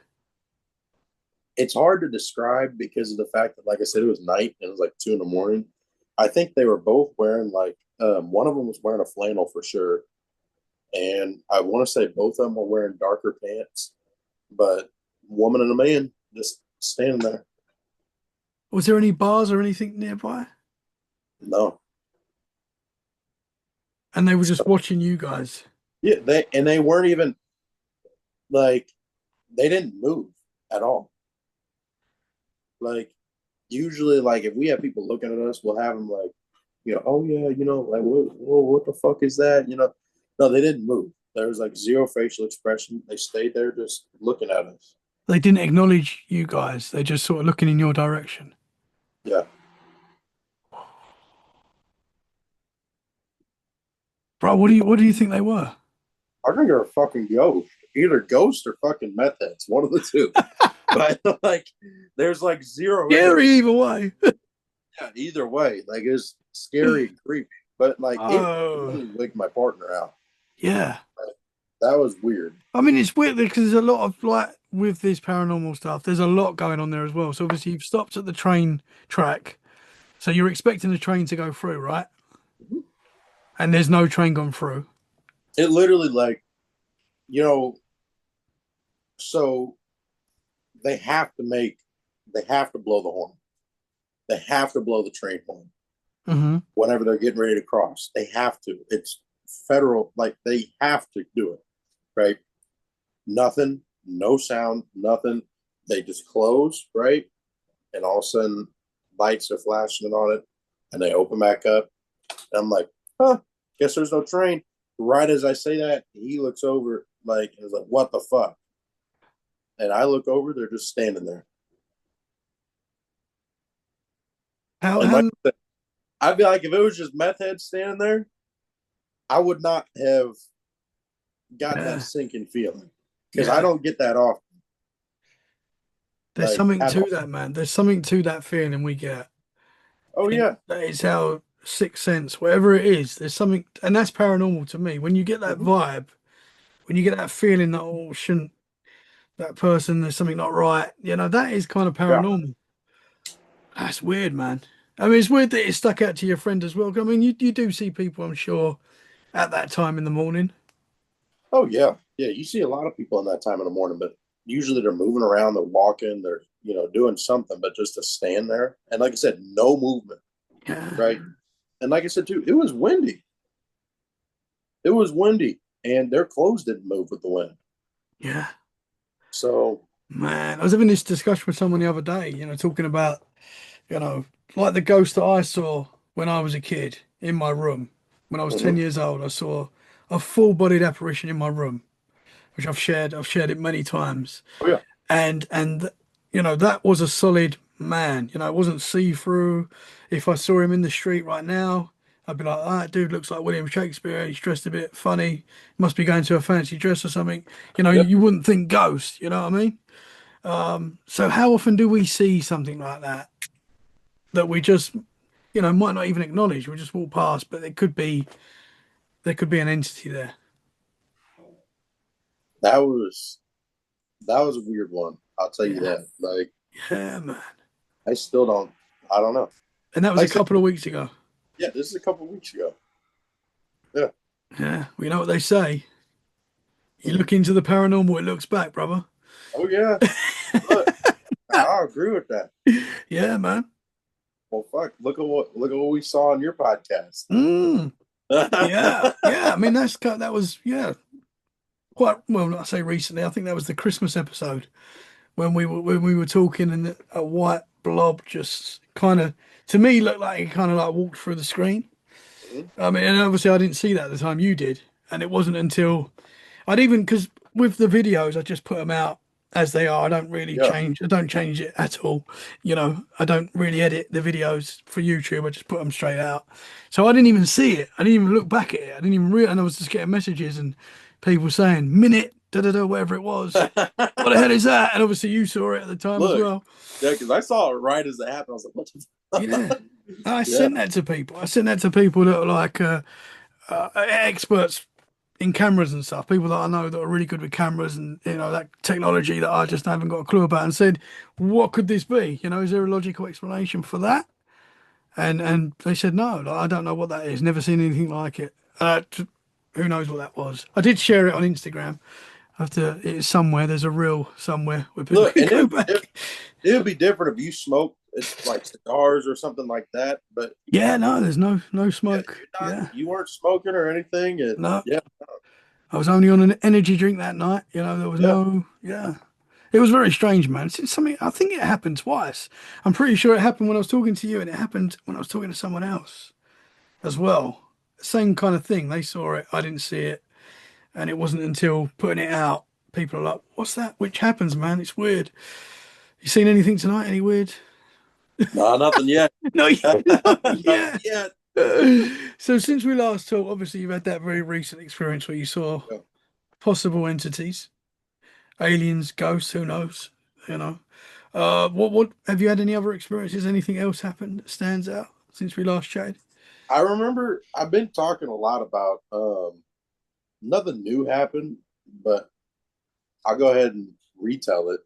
It's hard to describe because of the fact that, like I said, it was night and it was like 2 in the morning. I think they were both wearing like, one of them was wearing a flannel for sure. And I want to say both of them were wearing darker pants, but woman and a man just standing there. Was there any bars or anything nearby? No. And they were just So, watching you guys. yeah, they weren't even like, they didn't move at all. Like, usually, like, if we have people looking at us, we'll have them like, oh yeah, like, what the fuck is that? No, they didn't move. There was like zero facial expression. They stayed there just looking at us. They didn't acknowledge you guys. They just sort of looking in your direction. Yeah. Bro, what do you think they were? I think they're a fucking ghost. Either ghost or fucking meth heads. One of the two. But like, there's like zero Scary evidence. either way. Yeah, either way, like, it's scary and creepy. But like, it Oh, really wigged my partner out. yeah. Like, that was weird. I mean, it's weird because there's a lot of like with this paranormal stuff, there's a lot going on there as well. So obviously you've stopped at the train track. So you're expecting the train to go through, right? And there's no train gone through. It literally, like, you know, so they have to make, they have to blow the horn. They have to blow the train horn Hmm. whenever they're getting ready to cross. They have to. It's federal, like, they have to do it, right? Nothing, no sound, nothing. They just close, right? And all of a sudden, lights are flashing on it, and they open back up. And I'm like, huh, guess there's no train. Right as I say that, he looks over, like, and is like, what the fuck? And I look over, they're just standing there. How, And how, like, I'd be like, if it was just meth heads standing there, I would not have gotten that yeah, sinking feeling because I yeah. don't get that often. There's Like, something at to all. that, man. There's something to that feeling we get. Oh And yeah, that is how. sixth sense, whatever it is, there's something, and that's paranormal to me. When you get that Mhm. vibe, when you get that feeling that, oh, shouldn't that person, there's something not right, that is kind of Yeah. paranormal. That's weird, man. I mean, it's weird that it stuck out to your friend as well. I mean, you do see people, I'm sure, at that time in the morning. Oh yeah, yeah. You see a lot of people in that time in the morning, but usually they're moving around, they're walking, they're doing something, but just to stand there and like I said, no movement, Yeah, right? And like I said too, it was windy. It was windy, and their clothes didn't move with the wind. yeah, So man. I was having this discussion with someone the other day, talking about, you know, like the ghost that I saw when I was a kid in my room. When I was 10 mhm. years old, I saw a full-bodied apparition in my room, which I've shared it many times. Oh yeah, And that was a solid man. It wasn't see-through. If I saw him in the street right now, I'd be like, "Ah, that dude looks like William Shakespeare. He's dressed a bit funny. Must be going to a fancy dress or something." yeah. You wouldn't think ghost, you know what I mean? So how often do we see something like that we just, might not even acknowledge? We just walk past, but there could be an entity there. That was that was a weird one. I'll tell you Yeah, that. Like yeah, man. I still don't. I don't know. And that was Like a I said, couple of weeks ago. yeah, this is a couple of weeks ago. Yeah. Yeah, we know what they say. You Mhm. look into the paranormal, it looks back, brother. Oh yeah. Look, I agree with that. Yeah, man. Well, fuck. Look at what we saw on your podcast. Mm, yeah, yeah. I mean, that was, yeah, quite well. I say recently. I think that was the Christmas episode when we were talking, and a white blob just kind of, to me, looked like it kind of like walked through the screen. Mhm. I mean, and obviously I didn't see that at the time you did, and it wasn't until I'd even because with the videos I just put them out as they are. I don't really Yeah. change. I don't change it at all. I don't really edit the videos for YouTube. I just put them straight out. So I didn't even see it. I didn't even look back at it. I didn't even real, and I was just getting messages and people saying minute da da da whatever it was. What the hell is that? And obviously you saw it at the time as Look, well. yeah, because I saw it right as it happened. I was like, what the Yeah. fuck? I Yeah. sent that to people. I sent that to people that are like experts in cameras and stuff, people that I know that are really good with cameras and that technology that I just haven't got a clue about, and said, "What could this be? Is there a logical explanation for that?" And they said, "No, like, I don't know what that is. Never seen anything like it. Who knows what that was?" I did share it on Instagram. I have to. It's somewhere. There's a reel somewhere where people Look, can and go it, back. it would be different if you smoked like cigars or something like that. But Yeah, no, there's no yeah, smoke. Yeah, you weren't smoking or anything. And no. yeah, I was only on an energy drink that night. There was yeah. no, yeah. It was very strange, man. It's something, I think it happened twice. I'm pretty sure it happened when I was talking to you, and it happened when I was talking to someone else as well. Same kind of thing. They saw it, I didn't see it, and it wasn't until putting it out, people are like, "What's that?" Which happens, man. It's weird. You seen anything tonight? Any weird? No, nothing yet. No, no, Nothing yeah. yet. So since we last talked, obviously you've had that very recent experience where you saw Yeah. possible entities, aliens, ghosts, who knows, you know. What have you had any other experiences? Anything else happened that stands out since we last chatted? I remember I've been talking a lot about nothing new happened, but I'll go ahead and retell it,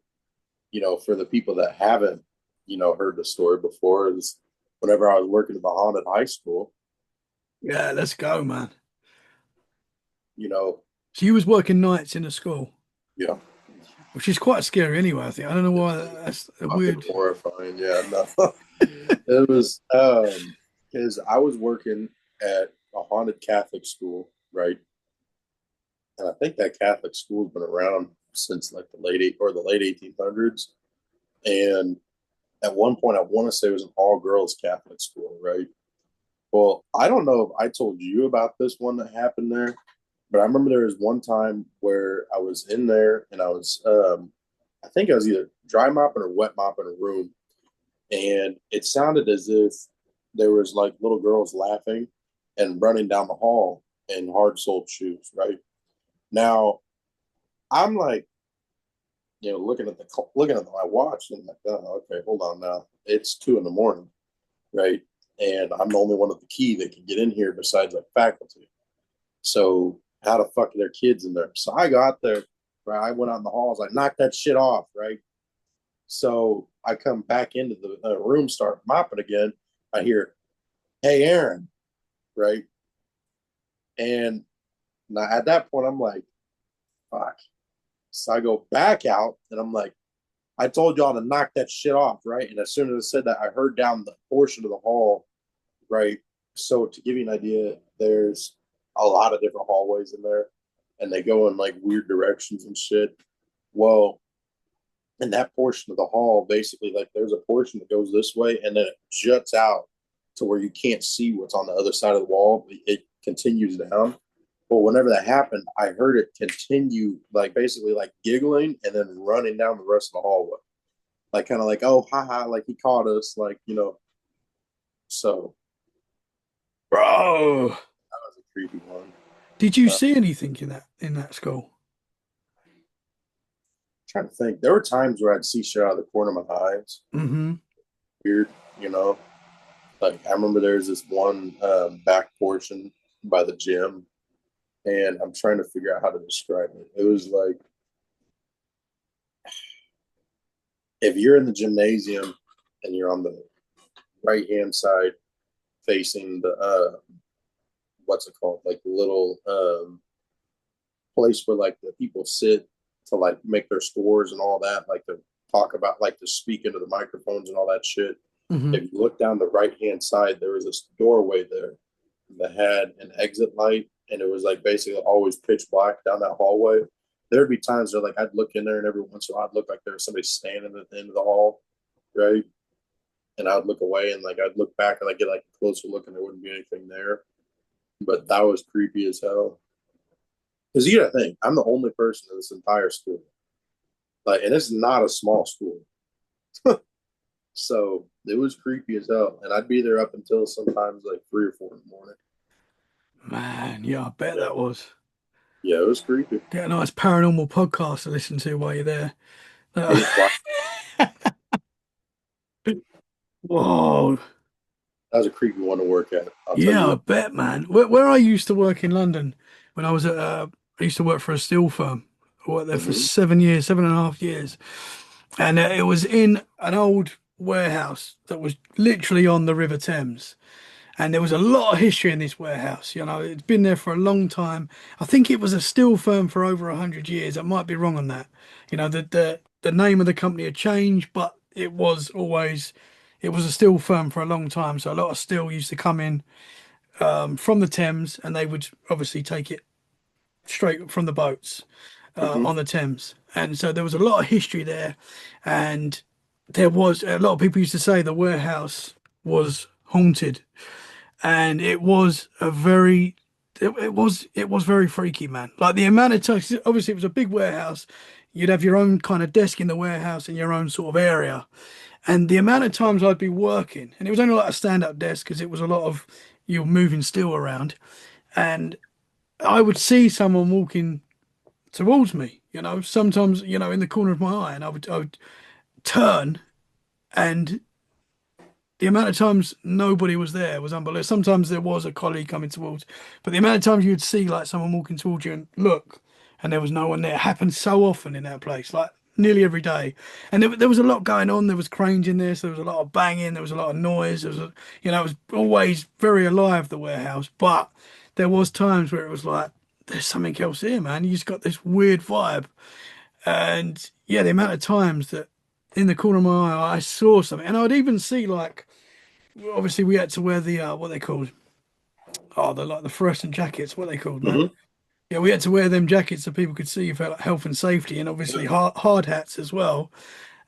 for the people that haven't, heard the story before. Is whenever I was working at the haunted high school, Yeah, let's go, man. you know, So you was working nights in a school, yeah, which is quite scary anyway, I think. I don't know why that's a fucking weird. horrifying. Yeah, no. It was because I was working at a haunted Catholic school, right? And I think that Catholic school's been around since like the late 1800s. And at one point, I want to say it was an all girls Catholic school, right? Well, I don't know if I told you about this one that happened there, but I remember there was one time where I was in there and I think I was either dry mopping or wet mopping a room, and it sounded as if there was like little girls laughing and running down the hall in hard soled shoes. Right now, I'm like, looking at my watch, and I'm like, oh, okay, hold on now, it's 2 in the morning, right? and I'm the only one with the key that can get in here besides like faculty. So how the fuck are their kids in there? So I got there, right? I went out in the halls, I knocked that shit off, right? So I come back into the room, start mopping again. I hear, "Hey, Aaron," right? And now at that point, I'm like, "Fuck." So I go back out, and I'm like, "I told y'all to knock that shit off, right?" And as soon as I said that, I heard down the portion of the hall, right? So to give you an idea, there's a lot of different hallways in there, and they go in like weird directions and shit. Well, in that portion of the hall, basically, like there's a portion that goes this way, and then it juts out to where you can't see what's on the other side of the wall. It continues down. But whenever that happened, I heard it continue, like basically like giggling and then running down the rest of the hallway, like kind of like, oh, haha, like he caught us, like So Bro, that was a creepy one. did you I'm see anything in that school? trying to think. There were times where I'd see shit out of the corner of my eyes. Mm-hmm. Weird, you know. Like I remember there's this one back portion by the gym, and I'm trying to figure out how to describe it. It was like if you're in the gymnasium and you're on the right hand side facing the what's it called, like the little place where like the people sit to like make their scores and all that, like to talk about, like to speak into the microphones and all that shit. Mm-hmm. If you look down the right hand side, there was this doorway there that had an exit light, and it was like basically always pitch black down that hallway. There'd be times where like I'd look in there, and every once in a while I'd look like there was somebody standing at the end of the hall, right? And I'd look away, and like I'd look back and I'd get like a closer look, and there wouldn't be anything there. But that was creepy as hell. Because you gotta think, I'm the only person in this entire school, like, and it's not a small school, so it was creepy as hell. And I'd be there up until sometimes like 3 or 4 in the morning. Man, yeah, I bet Yeah, that was. yeah, it was creepy. Get a nice paranormal podcast to listen to while you're there. Uh, Wow, Whoa. that was a creepy one to work at. I'll tell you Yeah, I what. bet, man. Where I used to work in London, when I was at, I used to work for a steel firm. I worked there for Mm-hmm. 7 years, 7.5 years. And it was in an old warehouse that was literally on the River Thames. And there was a lot of history in this warehouse. You know, it's been there for a long time. I think it was a steel firm for over 100 years. I might be wrong on that. You know, the name of the company had changed, but it was a steel firm for a long time. So a lot of steel used to come in from the Thames, and they would obviously take it straight from the boats Mm-hmm. on the Thames. And so there was a lot of history there, and there was a lot of people used to say the warehouse was haunted, and it was a very it was very freaky, man. Like the amount of times, obviously it was a big warehouse. You'd have your own kind of desk in the warehouse in your own sort of area. And the amount of times I'd be working, and it was only like a stand-up desk because it was a lot of you're moving steel around, and I would see someone walking towards me, you know, sometimes, you know, in the corner of my eye, and I would turn, and the amount of times nobody was there was unbelievable. Sometimes there was a colleague coming towards, but the amount of times you'd see like someone walking towards you and look, and there was no one there, happened so often in that place, like nearly every day. And there was a lot going on. There was cranes in there, so there was a lot of banging, there was a lot of noise. There was, you know, it was always very alive, the warehouse. But there was times where it was like, there's something else here, man. You just got this weird vibe. And yeah, the amount of times that in the corner of my eye I saw something, and I'd even see like obviously we had to wear the what they called, oh, the like the fluorescent jackets, what they called, man. Mm-hmm. Yeah, we had to wear them jackets so people could see for like, health and safety, and obviously hard hats as well.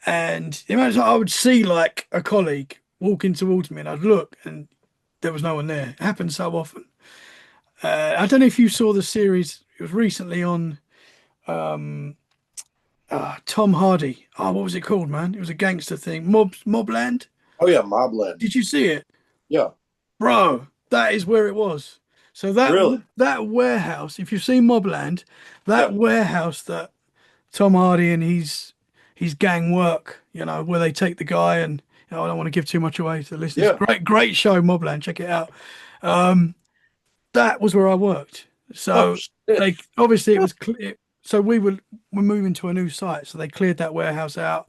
And the amount of time I would see like a colleague walking towards me, and I'd look, and there was no one there. It happened so often. I don't know if you saw the series. It was recently on Tom Hardy. Oh, what was it called, man? It was a gangster thing. Mobland. Oh yeah, Mobland. Did you see it? Yeah, Bro, that is where it was. So that really. that warehouse, if you've seen Mobland, that Yeah. warehouse that Tom Hardy and his gang work, you know, where they take the guy and I don't want to give too much away to the listeners. Yeah. Great show, Mobland. Check it out. Um, that was where I worked. Oh So shit. they obviously it was clear. So we're moving to a new site. So they cleared that warehouse out,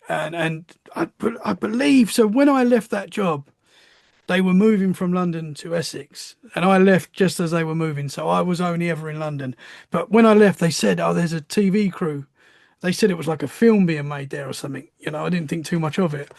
and I believe so. When I left that job, they were moving from London to Essex, and I left just as they were moving. So I was only ever in London. But when I left, they said, "Oh, there's a TV crew." They said it was like a film being made there or something. I didn't think too much of it.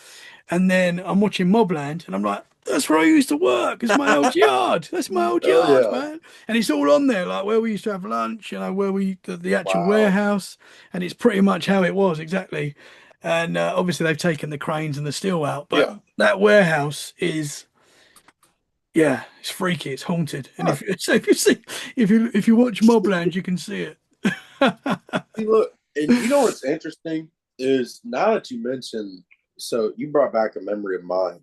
And then I'm watching Mobland, and I'm like, "That's where I used to work. It's my old yard. That's my old Oh yard, yeah. man." And it's all on there, like where we used to have lunch. Where the actual Wow. warehouse, and it's pretty much how it was exactly. And obviously they've taken the cranes and the steel out, but Yeah. that warehouse is, yeah, it's freaky. It's haunted. And Huh. if you watch Mobland, you can see it. See, look, and you know what's interesting is now that you mentioned, so you brought back a memory of mine.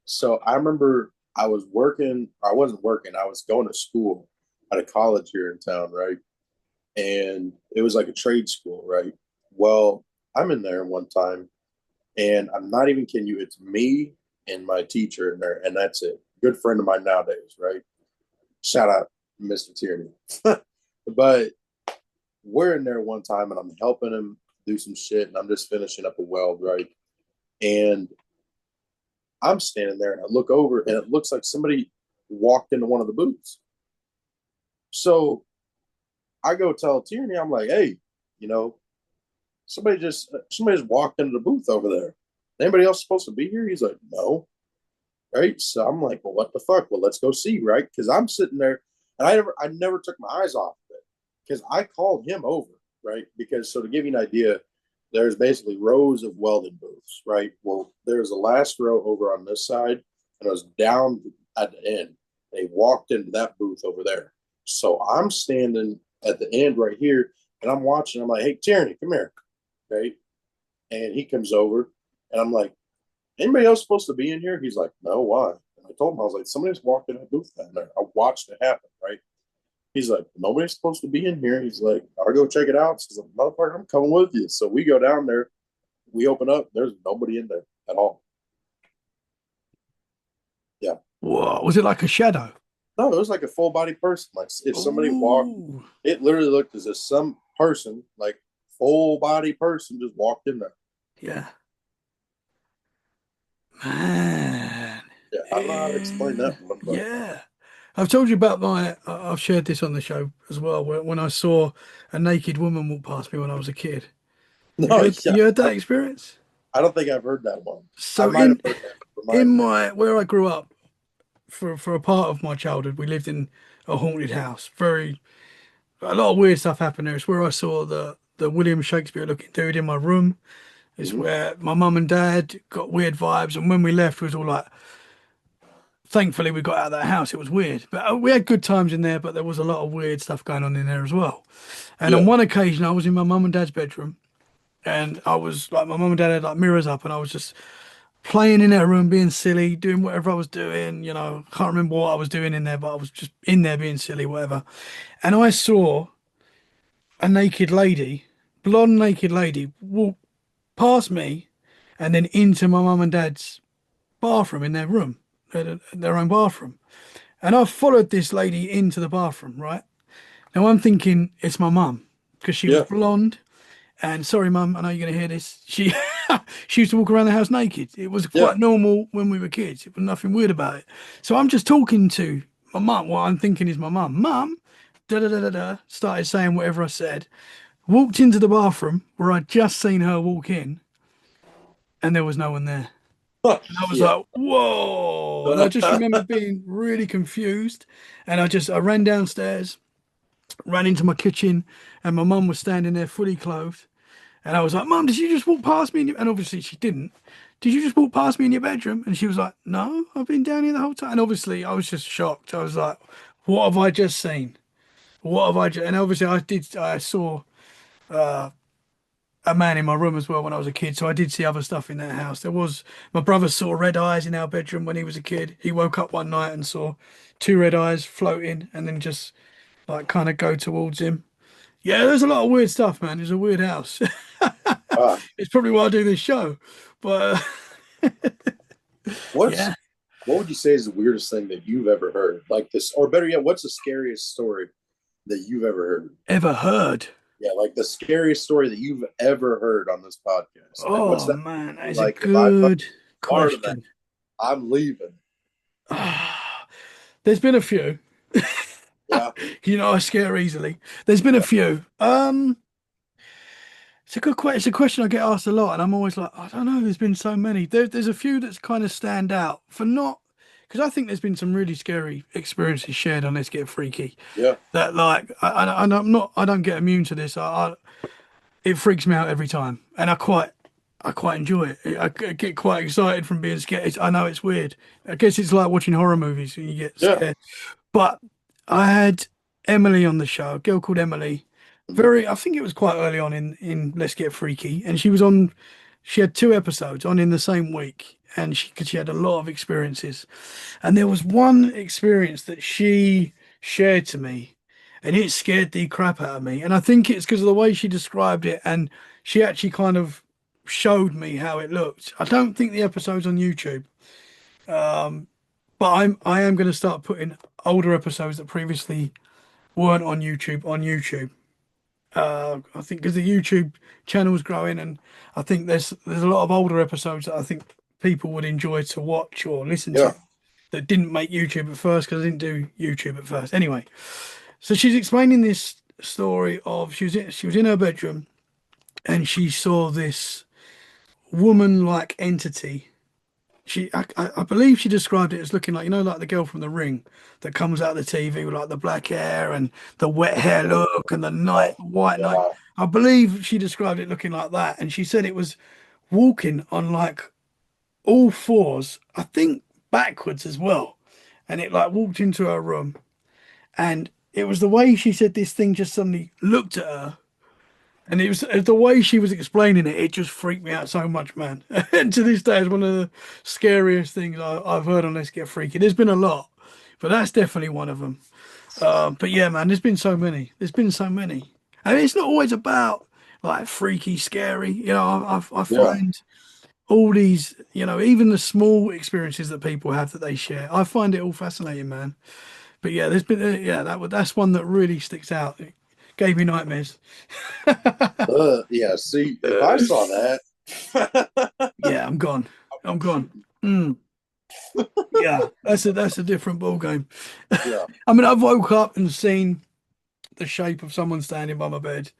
So I remember I was working, I wasn't working, I was going to school at a college here in town, right? And it was like a trade school, right? Well, I'm in there one time, and I'm not even kidding you, it's me and my teacher in there, and that's it. Good friend of mine nowadays, right? Shout out Mr. Tierney. But we're in there one time and I'm helping him do some shit and I'm just finishing up a weld, right? And I'm standing there and I look over and it looks like somebody walked into one of the booths. So I go tell Tierney, I'm like, hey, you know, somebody just walked into the booth over there. Anybody else supposed to be here? He's like, no. Right. So I'm like, well, what the fuck? Well, let's go see, right? Because I'm sitting there and I never took my eyes off of it because I called him over, right? Because so to give you an idea, there's basically rows of welding booths, right? Well, there's a last row over on this side, and it was down at the end. They walked into that booth over there. So I'm standing at the end right here, and I'm watching. I'm like, hey, Tierney, come here, right? And he comes over, and I'm like, anybody else supposed to be in here? He's like, no, why? And I told him, I was like, somebody's walked in that booth down there. I watched it happen, right? He's like, nobody's supposed to be in here. He's like, I'll go check it out. He's like, motherfucker, I'm coming with you. So we go down there. We open up. There's nobody in there at all. Yeah. Whoa, was it like a shadow? No, it was like a full body person. Like if somebody walked, Oh, it literally looked as if some person, like full body person, just walked in there. yeah, man. Yeah. I don't know how to explain Yeah, that one, but yeah. I've told you about I've shared this on the show as well, when I saw a naked woman walk past me when I was a kid. Have no, yeah. you heard that experience? I don't think I've heard that one. I So might have in heard that. Remind in me. my where I grew up, for a part of my childhood, we lived in a haunted house. A lot of weird stuff happened there. It's where I saw the William Shakespeare looking dude in my room. It's Mm-hmm. where my mum and dad got weird vibes, and when we left, it was all like, thankfully we got out of that house. It was weird, but we had good times in there. But there was a lot of weird stuff going on in there as well. And on Yeah. one occasion, I was in my mum and dad's bedroom, and I was like, my mum and dad had like mirrors up, and I was just playing in their room, being silly, doing whatever I was doing. Can't remember what I was doing in there, but I was just in there being silly, whatever. And I saw a naked lady, blonde naked lady, walk past me and then into my mum and dad's bathroom in their room, their own bathroom. And I followed this lady into the bathroom, right? Now I'm thinking it's my mum because she was Yeah. blonde. And sorry, mum, I know you're going to hear this. She used to walk around the house naked. It was Yeah. quite normal when we were kids. It was nothing weird about it. So I'm just talking to my mum. What I'm thinking is my mum. Mum, da da da da da. Started saying whatever I said. Walked into the bathroom where I'd just seen her walk in, and there was no one there. Oh, And I was shit. like, whoa. And I just remember being really confused. And I ran downstairs, ran into my kitchen, and my mum was standing there fully clothed. And I was like, Mum, did you just walk past me? And obviously she didn't. Did you just walk past me in your bedroom? And she was like, No, I've been down here the whole time. And obviously I was just shocked. I was like, what have I just seen? What have I just... And obviously I saw a man in my room as well when I was a kid. So I did see other stuff in that house. My brother saw red eyes in our bedroom when he was a kid. He woke up one night and saw two red eyes floating and then just like kind of go towards him. Yeah, there's a lot of weird stuff, man. It's a weird house. Ah, It's probably why I do this show. But What's Yeah, what would you say is the weirdest thing that you've ever heard? Like this, or better yet, what's the scariest story that you've ever heard? ever heard? Yeah, like the scariest story that you've ever heard on this podcast. Like, what's Oh that? man, that is a Like, if I find good part of that, question. I'm leaving. There's been a few. Yeah, I scare easily. There's been a yeah, few. It's a good question. It's a question I get asked a lot, and I'm always like, I don't know. There's been so many. There's a few that's kind of stand out for not because I think there's been some really scary experiences shared on Let's Get Freaky. yeah, That like, I'm not. I don't get immune to this. It freaks me out every time, and I quite enjoy it. I get quite excited from being scared. I know it's weird. I guess it's like watching horror movies and you get yeah. scared. But I had Emily on the show, a girl called Emily. Mhm. I think it was quite early on in Let's Get Freaky, and she was on. She had two episodes on in the same week, and cause she had a lot of experiences. And there was one experience that she shared to me, and it scared the crap out of me. And I think it's because of the way she described it, and she actually kind of showed me how it looked. I don't think the episode's on YouTube, but I am going to start putting older episodes that previously weren't on YouTube on YouTube. I think because the YouTube channel is growing, and I think there's a lot of older episodes that I think people would enjoy to watch or listen to Yeah. that didn't make YouTube at first because I didn't do YouTube at first. Anyway, so she's explaining this story of she was in her bedroom and she saw this woman-like entity. I believe she described it as looking like like the girl from The Ring that comes out of the TV with like the black hair and the wet hair look and the Oh, white night. yeah. I believe she described it looking like that, and she said it was walking on like all fours, I think backwards as well, and it like walked into her room, and it was the way she said this thing just suddenly looked at her. And it was the way she was explaining it, it just freaked me out so much, man. And to this day, it's one of the scariest things I've heard on Let's Get Freaky. There's been a lot, but that's definitely one of them. But yeah, man, there's been so many. There's been so many. And it's not always about like freaky, scary. I Yeah. find all these, even the small experiences that people have that they share, I find it all fascinating, man. But yeah, there's been, yeah, that's one that really sticks out. It gave me nightmares. Yeah. See, if I saw that, Yeah, I'm gone. I'm I'm gone. shooting. Mm, yeah, that's a different ball game. Yeah. I mean, I've woke up and seen the shape of someone standing by my bed,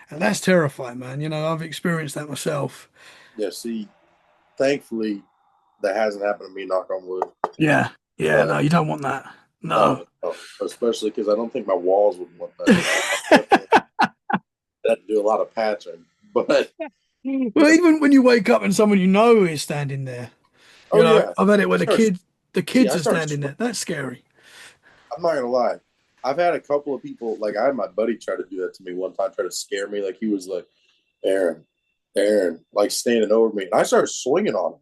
and that's terrifying, man. I've experienced that myself. Yeah. See, thankfully, that hasn't happened to me, knock on wood. Yeah, yeah, no, But you don't want that. No. no, no, especially because I don't think my walls would want that. I definitely had to do a lot of patching. But Well, even when you wake up and someone you know is standing there, oh yeah, I've had it I where start. the See, kids I are start. standing there. That's scary. I'm not gonna lie. I've had a couple of people, like I had my buddy try to do that to me one time, try to scare me. Like he was like, Aaron, Aaron, like standing over me. And I started swinging on him.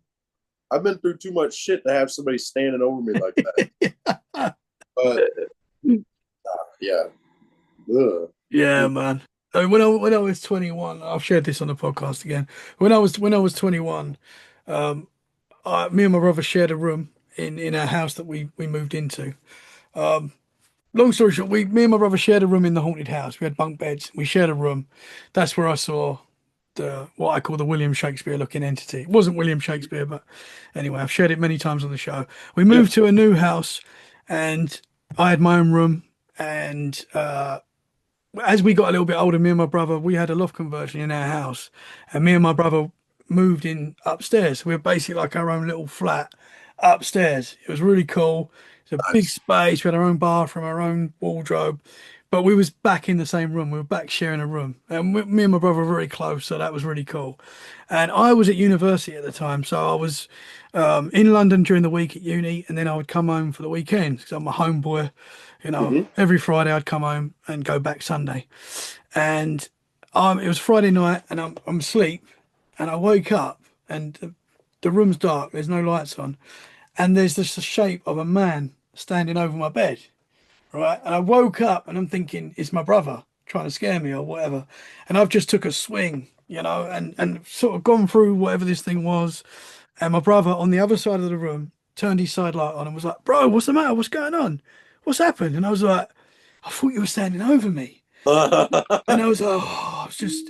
I've been through too much shit to have somebody standing over me like that. But yeah, ugh. Yeah, man. I mean, when I was 21, I've shared this on the podcast again. When I was 21, um, me and my brother shared a room in our house that we moved into. Long story short, me and my brother shared a room in the haunted house. We had bunk beds. We shared a room. That's where I saw the what I call the William Shakespeare looking entity. It wasn't William Shakespeare, but anyway, I've shared it many times on the show. We Yeah. moved to a new house, and I had my own room, and as we got a little bit older, me and my brother, we had a loft conversion in our house, and me and my brother moved in upstairs. We were basically like our own little flat upstairs. It was really cool. It's a big Nice. space. We had our own bathroom, our own wardrobe, but we was back in the same room. We were back sharing a room, and me and my brother were very close, so that was really cool. And I was at university at the time, so I was in London during the week at uni, and then I would come home for the weekend because I'm a homeboy. Hmm. Every Friday I'd come home and go back Sunday. And it was Friday night, and I'm asleep, and I woke up, and the room's dark. There's no lights on, and there's this shape of a man standing over my bed, right? And I woke up, and I'm thinking it's my brother trying to scare me or whatever, and I've just took a swing, and sort of gone through whatever this thing was. And my brother on the other side of the room turned his side light on and was like, "Bro, what's the matter? What's going on? What's happened?" And I was like, "I thought you were standing over me." And I was like, oh, I was just,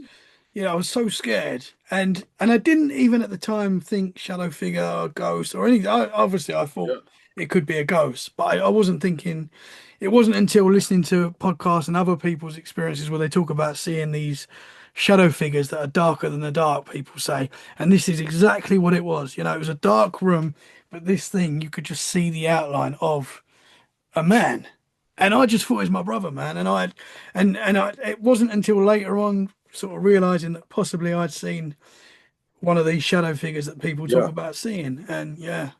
I was so scared. And I didn't even at the time think shadow figure or ghost or anything. Obviously, I thought Yeah, it could be a ghost, but I wasn't thinking. It wasn't until listening to podcasts and other people's experiences where they talk about seeing these shadow figures that are darker than the dark, people say. And this is exactly what it was. It was a dark room, but this thing, you could just see the outline of a man. And I just thought it was my brother, man. It wasn't until later on, sort of realizing that possibly I'd seen one of these shadow figures that people talk yeah. about seeing. And yeah,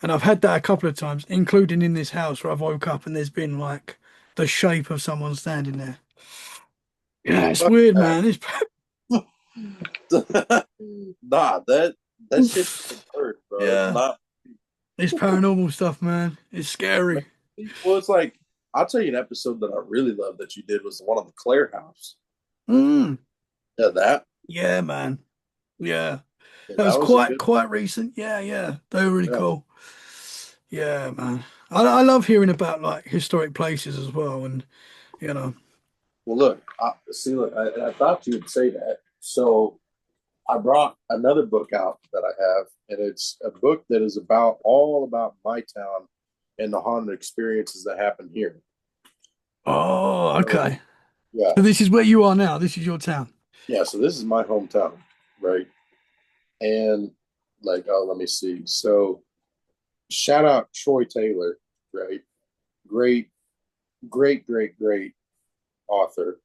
and I've had that a couple of times, including in this house where I've woke up and there's been like the shape of someone standing there. Yeah, it's Fuck weird, that. man. It's Nah, that shit's for the bird, bro. It's yeah, not. it's paranormal stuff, man. It's scary. Well, it's like I'll tell you an episode that I really love that you did was the one on the Claire house. Mm, Yeah, that yeah, man. Yeah. yeah, That was that was a quite good. quite recent. Yeah, yeah. They were really Yeah. cool. Yeah, man. I love hearing about like historic places as well, and you know. Well, look, see, look, I thought you would say that, so I brought another book out that I have, and it's a book that is about all about my town and the haunted experiences that happen here. Oh, So, okay. yeah, So this is where you are now. This is your town. yeah. So this is my hometown, right? And like, oh, let me see. So shout out Troy Taylor, right? Great, great author,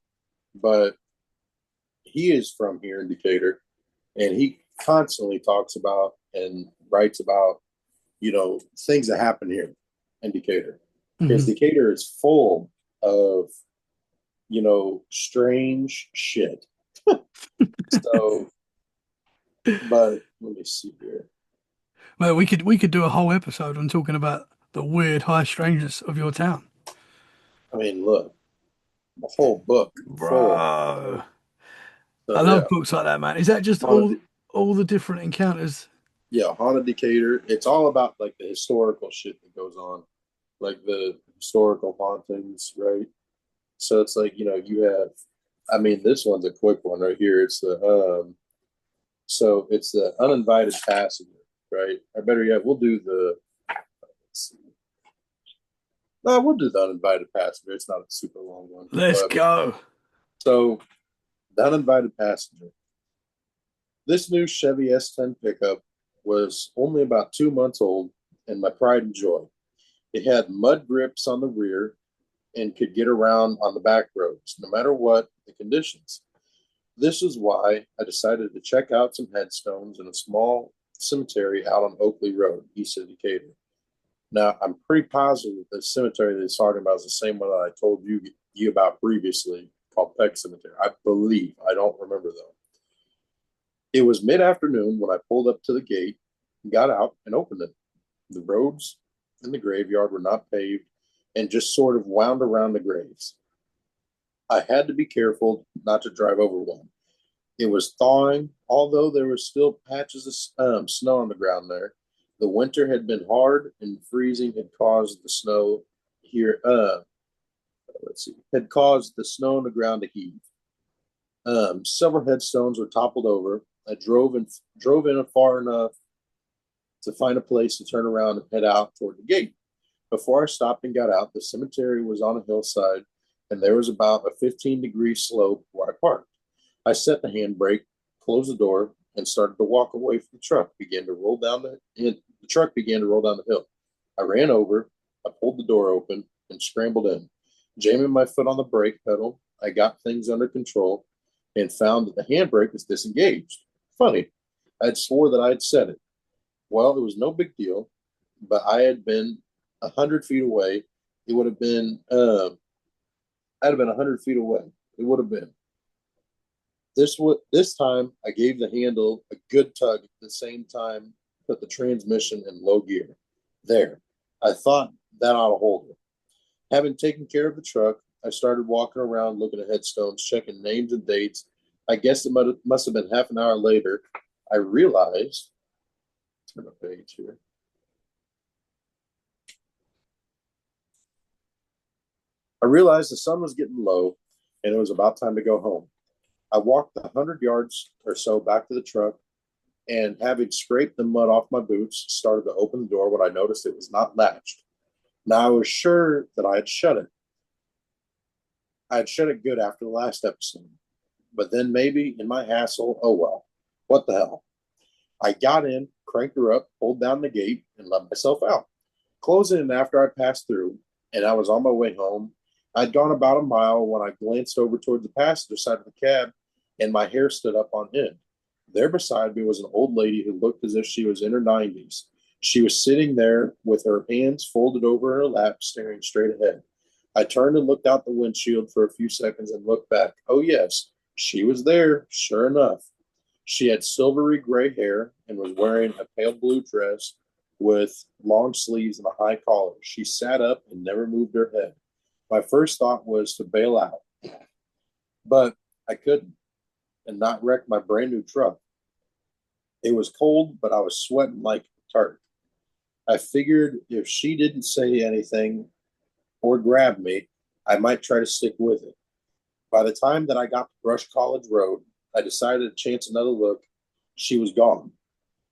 but he is from here in Decatur, and he constantly talks about and writes about things that happen here in Decatur, because Hmm. Decatur is full of strange shit. So, but let me see here. Well, we could do a whole episode on talking about the weird high strangeness of your town. I mean, look, the whole book full. Bro, I So love yeah, books like that, man. Is that just haunted, all the different encounters? yeah, haunted Decatur. It's all about like the historical shit that goes on, like the historical hauntings, right? So it's like you have. I mean, this one's a quick one right here. It's the uninvited passenger, right? Or better yet, we'll do the. Let's see. No, we'll do the uninvited passenger. It's not a super long one, Let's but go. so the uninvited passenger. This new Chevy S10 pickup was only about 2 months old, and my pride and joy. It had mud grips on the rear and could get around on the back roads, no matter what the conditions. This is why I decided to check out some headstones in a small cemetery out on Oakley Road, east of Decatur. Now, I'm pretty positive the cemetery that he's talking about is the same one that I told you about previously, called Peck Cemetery. I believe. I don't remember though. It was mid afternoon when I pulled up to the gate, got out, and opened it. The roads in the graveyard were not paved and just sort of wound around the graves. I had to be careful not to drive over one. It was thawing, although there were still patches of snow on the ground there. The winter had been hard, and freezing had caused the snow here. Let's see, had caused the snow on the ground to heave. Several headstones were toppled over. I drove in far enough to find a place to turn around and head out toward the gate. Before I stopped and got out, the cemetery was on a hillside, and there was about a 15-degree slope where I parked. I set the handbrake, closed the door, and started to walk away from the truck. The truck began to roll down the hill. I ran over, I pulled the door open, and scrambled in. Jamming my foot on the brake pedal, I got things under control and found that the handbrake was disengaged. Funny, I had swore that I had set it. Well, it was no big deal, but I had been 100 feet away. It would have been. I'd have been 100 feet away. It would have been. This time I gave the handle a good tug at the same time, put the transmission in low gear. There. I thought that ought to hold it. Having taken care of the truck, I started walking around looking at headstones, checking names and dates. I guess it must have been half an hour later. I realized Turn a page here. I realized the sun was getting low and it was about time to go home. I walked the 100 yards or so back to the truck and, having scraped the mud off my boots, started to open the door when I noticed it was not latched. Now I was sure that I had shut it. I had shut it good after the last episode. But then maybe in my hassle, oh well, what the hell? I got in, cranked her up, pulled down the gate, and let myself out. Closing it after I passed through, and I was on my way home. I'd gone about a mile when I glanced over toward the passenger side of the cab, and my hair stood up on end. There beside me was an old lady who looked as if she was in her 90s. She was sitting there with her hands folded over her lap, staring straight ahead. I turned and looked out the windshield for a few seconds and looked back. Oh, yes, she was there, sure enough. She had silvery gray hair and was wearing a pale blue dress with long sleeves and a high collar. She sat up and never moved her head. My first thought was to bail out, but I couldn't and not wreck my brand new truck. It was cold, but I was sweating like a tart. I figured if she didn't say anything or grab me, I might try to stick with it. By the time that I got to Brush College Road, I decided to chance another look. She was gone.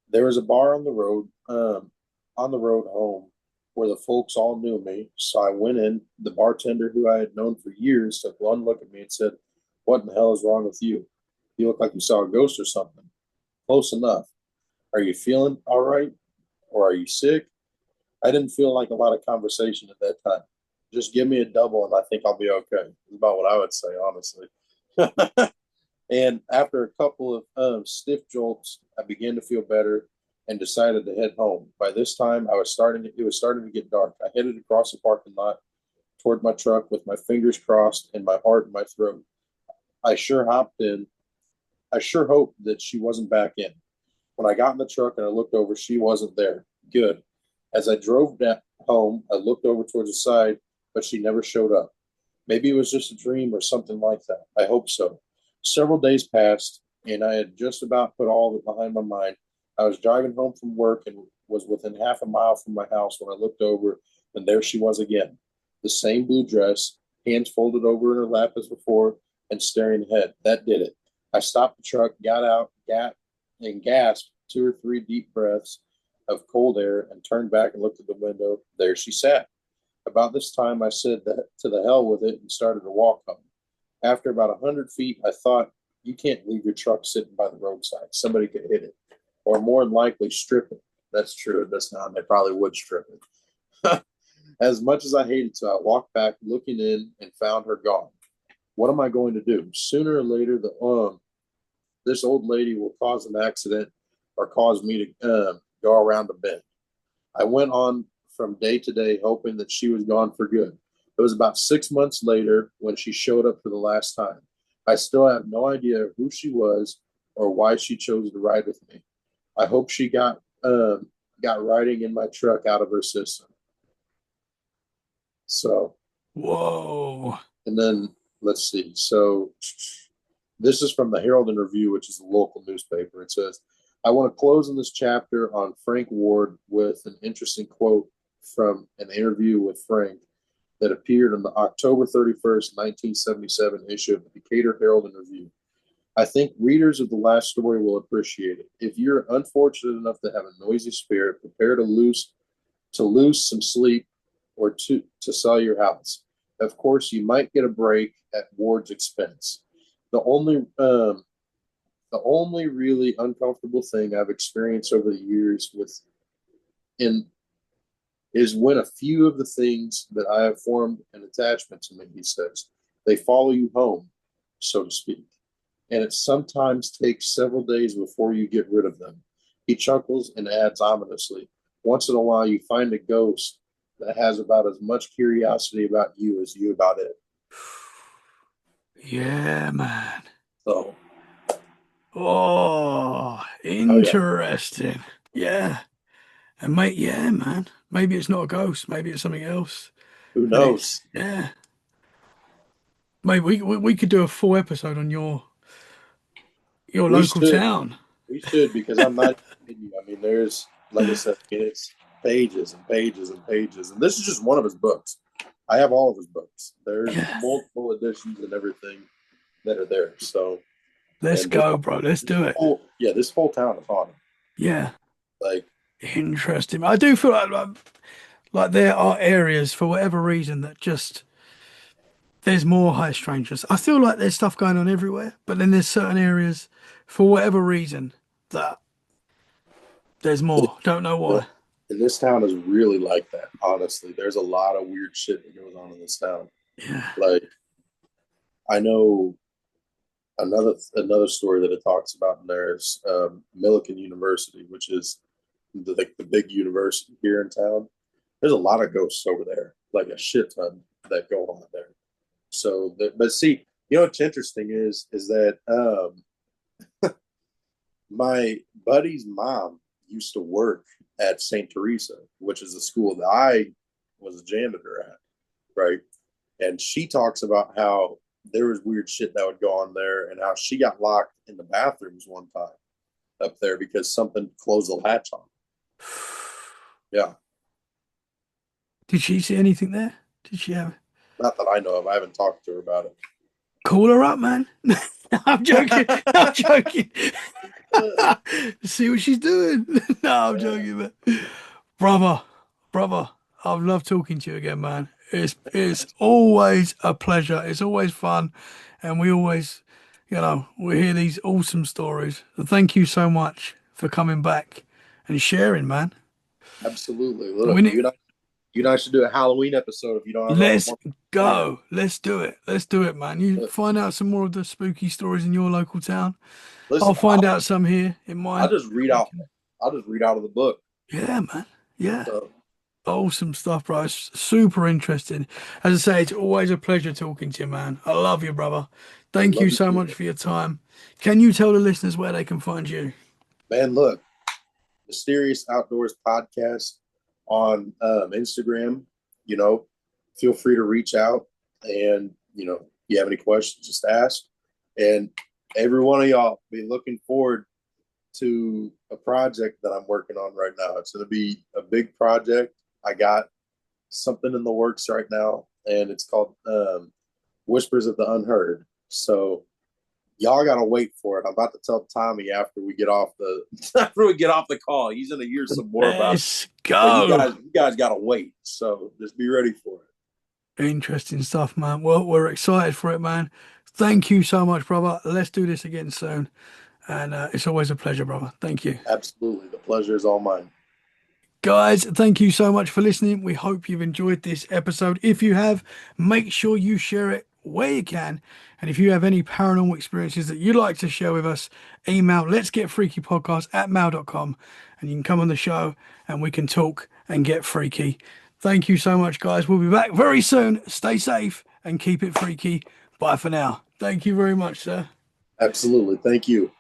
There was a bar on the road home where the folks all knew me. So I went in. The bartender, who I had known for years, took one look at me and said, "What in the hell is wrong with you? You look like you saw a ghost or something." Close enough. Are you feeling all right? Or are you sick? I didn't feel like a lot of conversation at that time. Just give me a double and I think I'll be okay. Is about what I would say, honestly. And after a couple of stiff jolts, I began to feel better and decided to head home. By this time, it was starting to get dark. I headed across the parking lot toward my truck with my fingers crossed and my heart in my throat. I sure hopped in. I sure hoped that she wasn't back in. When I got in the truck and I looked over, she wasn't there. Good. As I drove back home, I looked over towards the side, but she never showed up. Maybe it was just a dream or something like that. I hope so. Several days passed, and I had just about put all of it behind my mind. I was driving home from work and was within half a mile from my house when I looked over, and there she was again. The same blue dress, hands folded over in her lap as before, and staring ahead. That did it. I stopped the truck, got out, and gasped two or three deep breaths of cold air, and turned back and looked at the window. There she sat. About this time, I said that to the hell with it and started to walk home. After about 100 feet, I thought, you can't leave your truck sitting by the roadside. Somebody could hit it, or more than likely strip it. That's true. That's not. They probably would strip it. As much as I hated to, I walked back, looking in, and found her gone. What am I going to do? Sooner or later, this old lady will cause an accident or cause me to go around a bend. I went on from day to day, hoping that she was gone for good. It was about 6 months later when she showed up for the last time. I still have no idea who she was or why she chose to ride with me. I hope she got riding in my truck out of her system. So, Whoa. and then let's see. So, this is from the Herald and Review, which is a local newspaper. It says, I want to close in this chapter on Frank Ward with an interesting quote from an interview with Frank that appeared in the October 31st, 1977 issue of the Decatur Herald and Review. I think readers of the last story will appreciate it. If you're unfortunate enough to have a noisy spirit, prepare to lose some sleep or to sell your house. Of course, you might get a break at Ward's expense. The only really uncomfortable thing I've experienced over the years with in is when a few of the things that I have formed an attachment to me, he says. They follow you home, so to speak. And it sometimes takes several days before you get rid of them. He chuckles and adds ominously, once in a while you find a ghost that has about as much curiosity about you as you about it. Yeah, man. So, Oh, oh yeah, interesting. Yeah. And mate, yeah, man. Maybe it's not a ghost. Maybe it's something else. who And it's, knows? yeah. Maybe we could do a full episode on your We local should, town. we should, because I'm not kidding you. I mean, there's like I said, it's pages and pages and pages. And this is just one of his books. I have all of his books. There's Yeah. multiple editions and everything that are there. So, Let's and this, go, bro. Let's do it. this whole town is haunted. Yeah. Like, Interesting. I do feel like there are areas for whatever reason that just there's more high strangers. I feel like there's stuff going on everywhere, but then there's certain areas for whatever reason that there's more. Don't know and why. this town is really like that. Honestly, there's a lot of weird shit that goes on in this town. Yeah. Like, I know another story that it talks about in there is Millikan University, which is the big university here in town. There's a lot of ghosts over there, like a shit ton that go on there. So, but see, what's interesting is that my buddy's mom used to work at St. Teresa, which is a school that I was a janitor at, right? And she talks about how there was weird shit that would go on there and how she got locked in the bathrooms one time up there because something closed the latch on. Yeah. Did she see anything there? Did she have? Not that I know of. I haven't talked to her about it. Call her up, man. I'm joking. I'm joking. See what she's doing. No, I'm joking, man. Brother, brother, I've loved talking to you again, man. It's always a pleasure. It's always fun, and we always, we hear these awesome stories. So thank you so much for coming back and sharing, man. Absolutely. And Look, we need, you and I should do a Halloween episode if you don't have let's one planned. go. Let's do it. Let's do it, man. You find out some more of the spooky stories in your local town. I'll Listen, find out some here in I'll mine. just read out. I'll just read out of the book. Yeah, man. Yeah. So Awesome stuff, bro. It's super interesting. As I say, it's always a pleasure talking to you, man. I love you, brother. Thank you love you so too, much for your time. Can you tell the listeners where they can find you? man. Look, Mysterious Outdoors podcast on Instagram. You know, feel free to reach out, and if you have any questions, just ask. And every one of y'all be looking forward to a project that I'm working on right now. It's going to be a big project. I got something in the works right now, and it's called Whispers of the Unheard. So y'all gotta wait for it. I'm about to tell Tommy after we get off the after we get off the call. He's gonna hear some more about it. Let's But go. you guys gotta wait. So just be ready for it. Interesting stuff, man. Well, we're excited for it, man. Thank you so much, brother. Let's do this again soon. And it's always a pleasure, brother. Thank you. Absolutely. The pleasure is all mine. Guys, thank you so much for listening. We hope you've enjoyed this episode. If you have, make sure you share it where you can. And if you have any paranormal experiences that you'd like to share with us, email let's get freaky podcast at mail.com and you can come on the show and we can talk and get freaky. Thank you so much, guys. We'll be back very soon. Stay safe and keep it freaky. Bye for now. Thank you very much, sir. Absolutely. Thank you.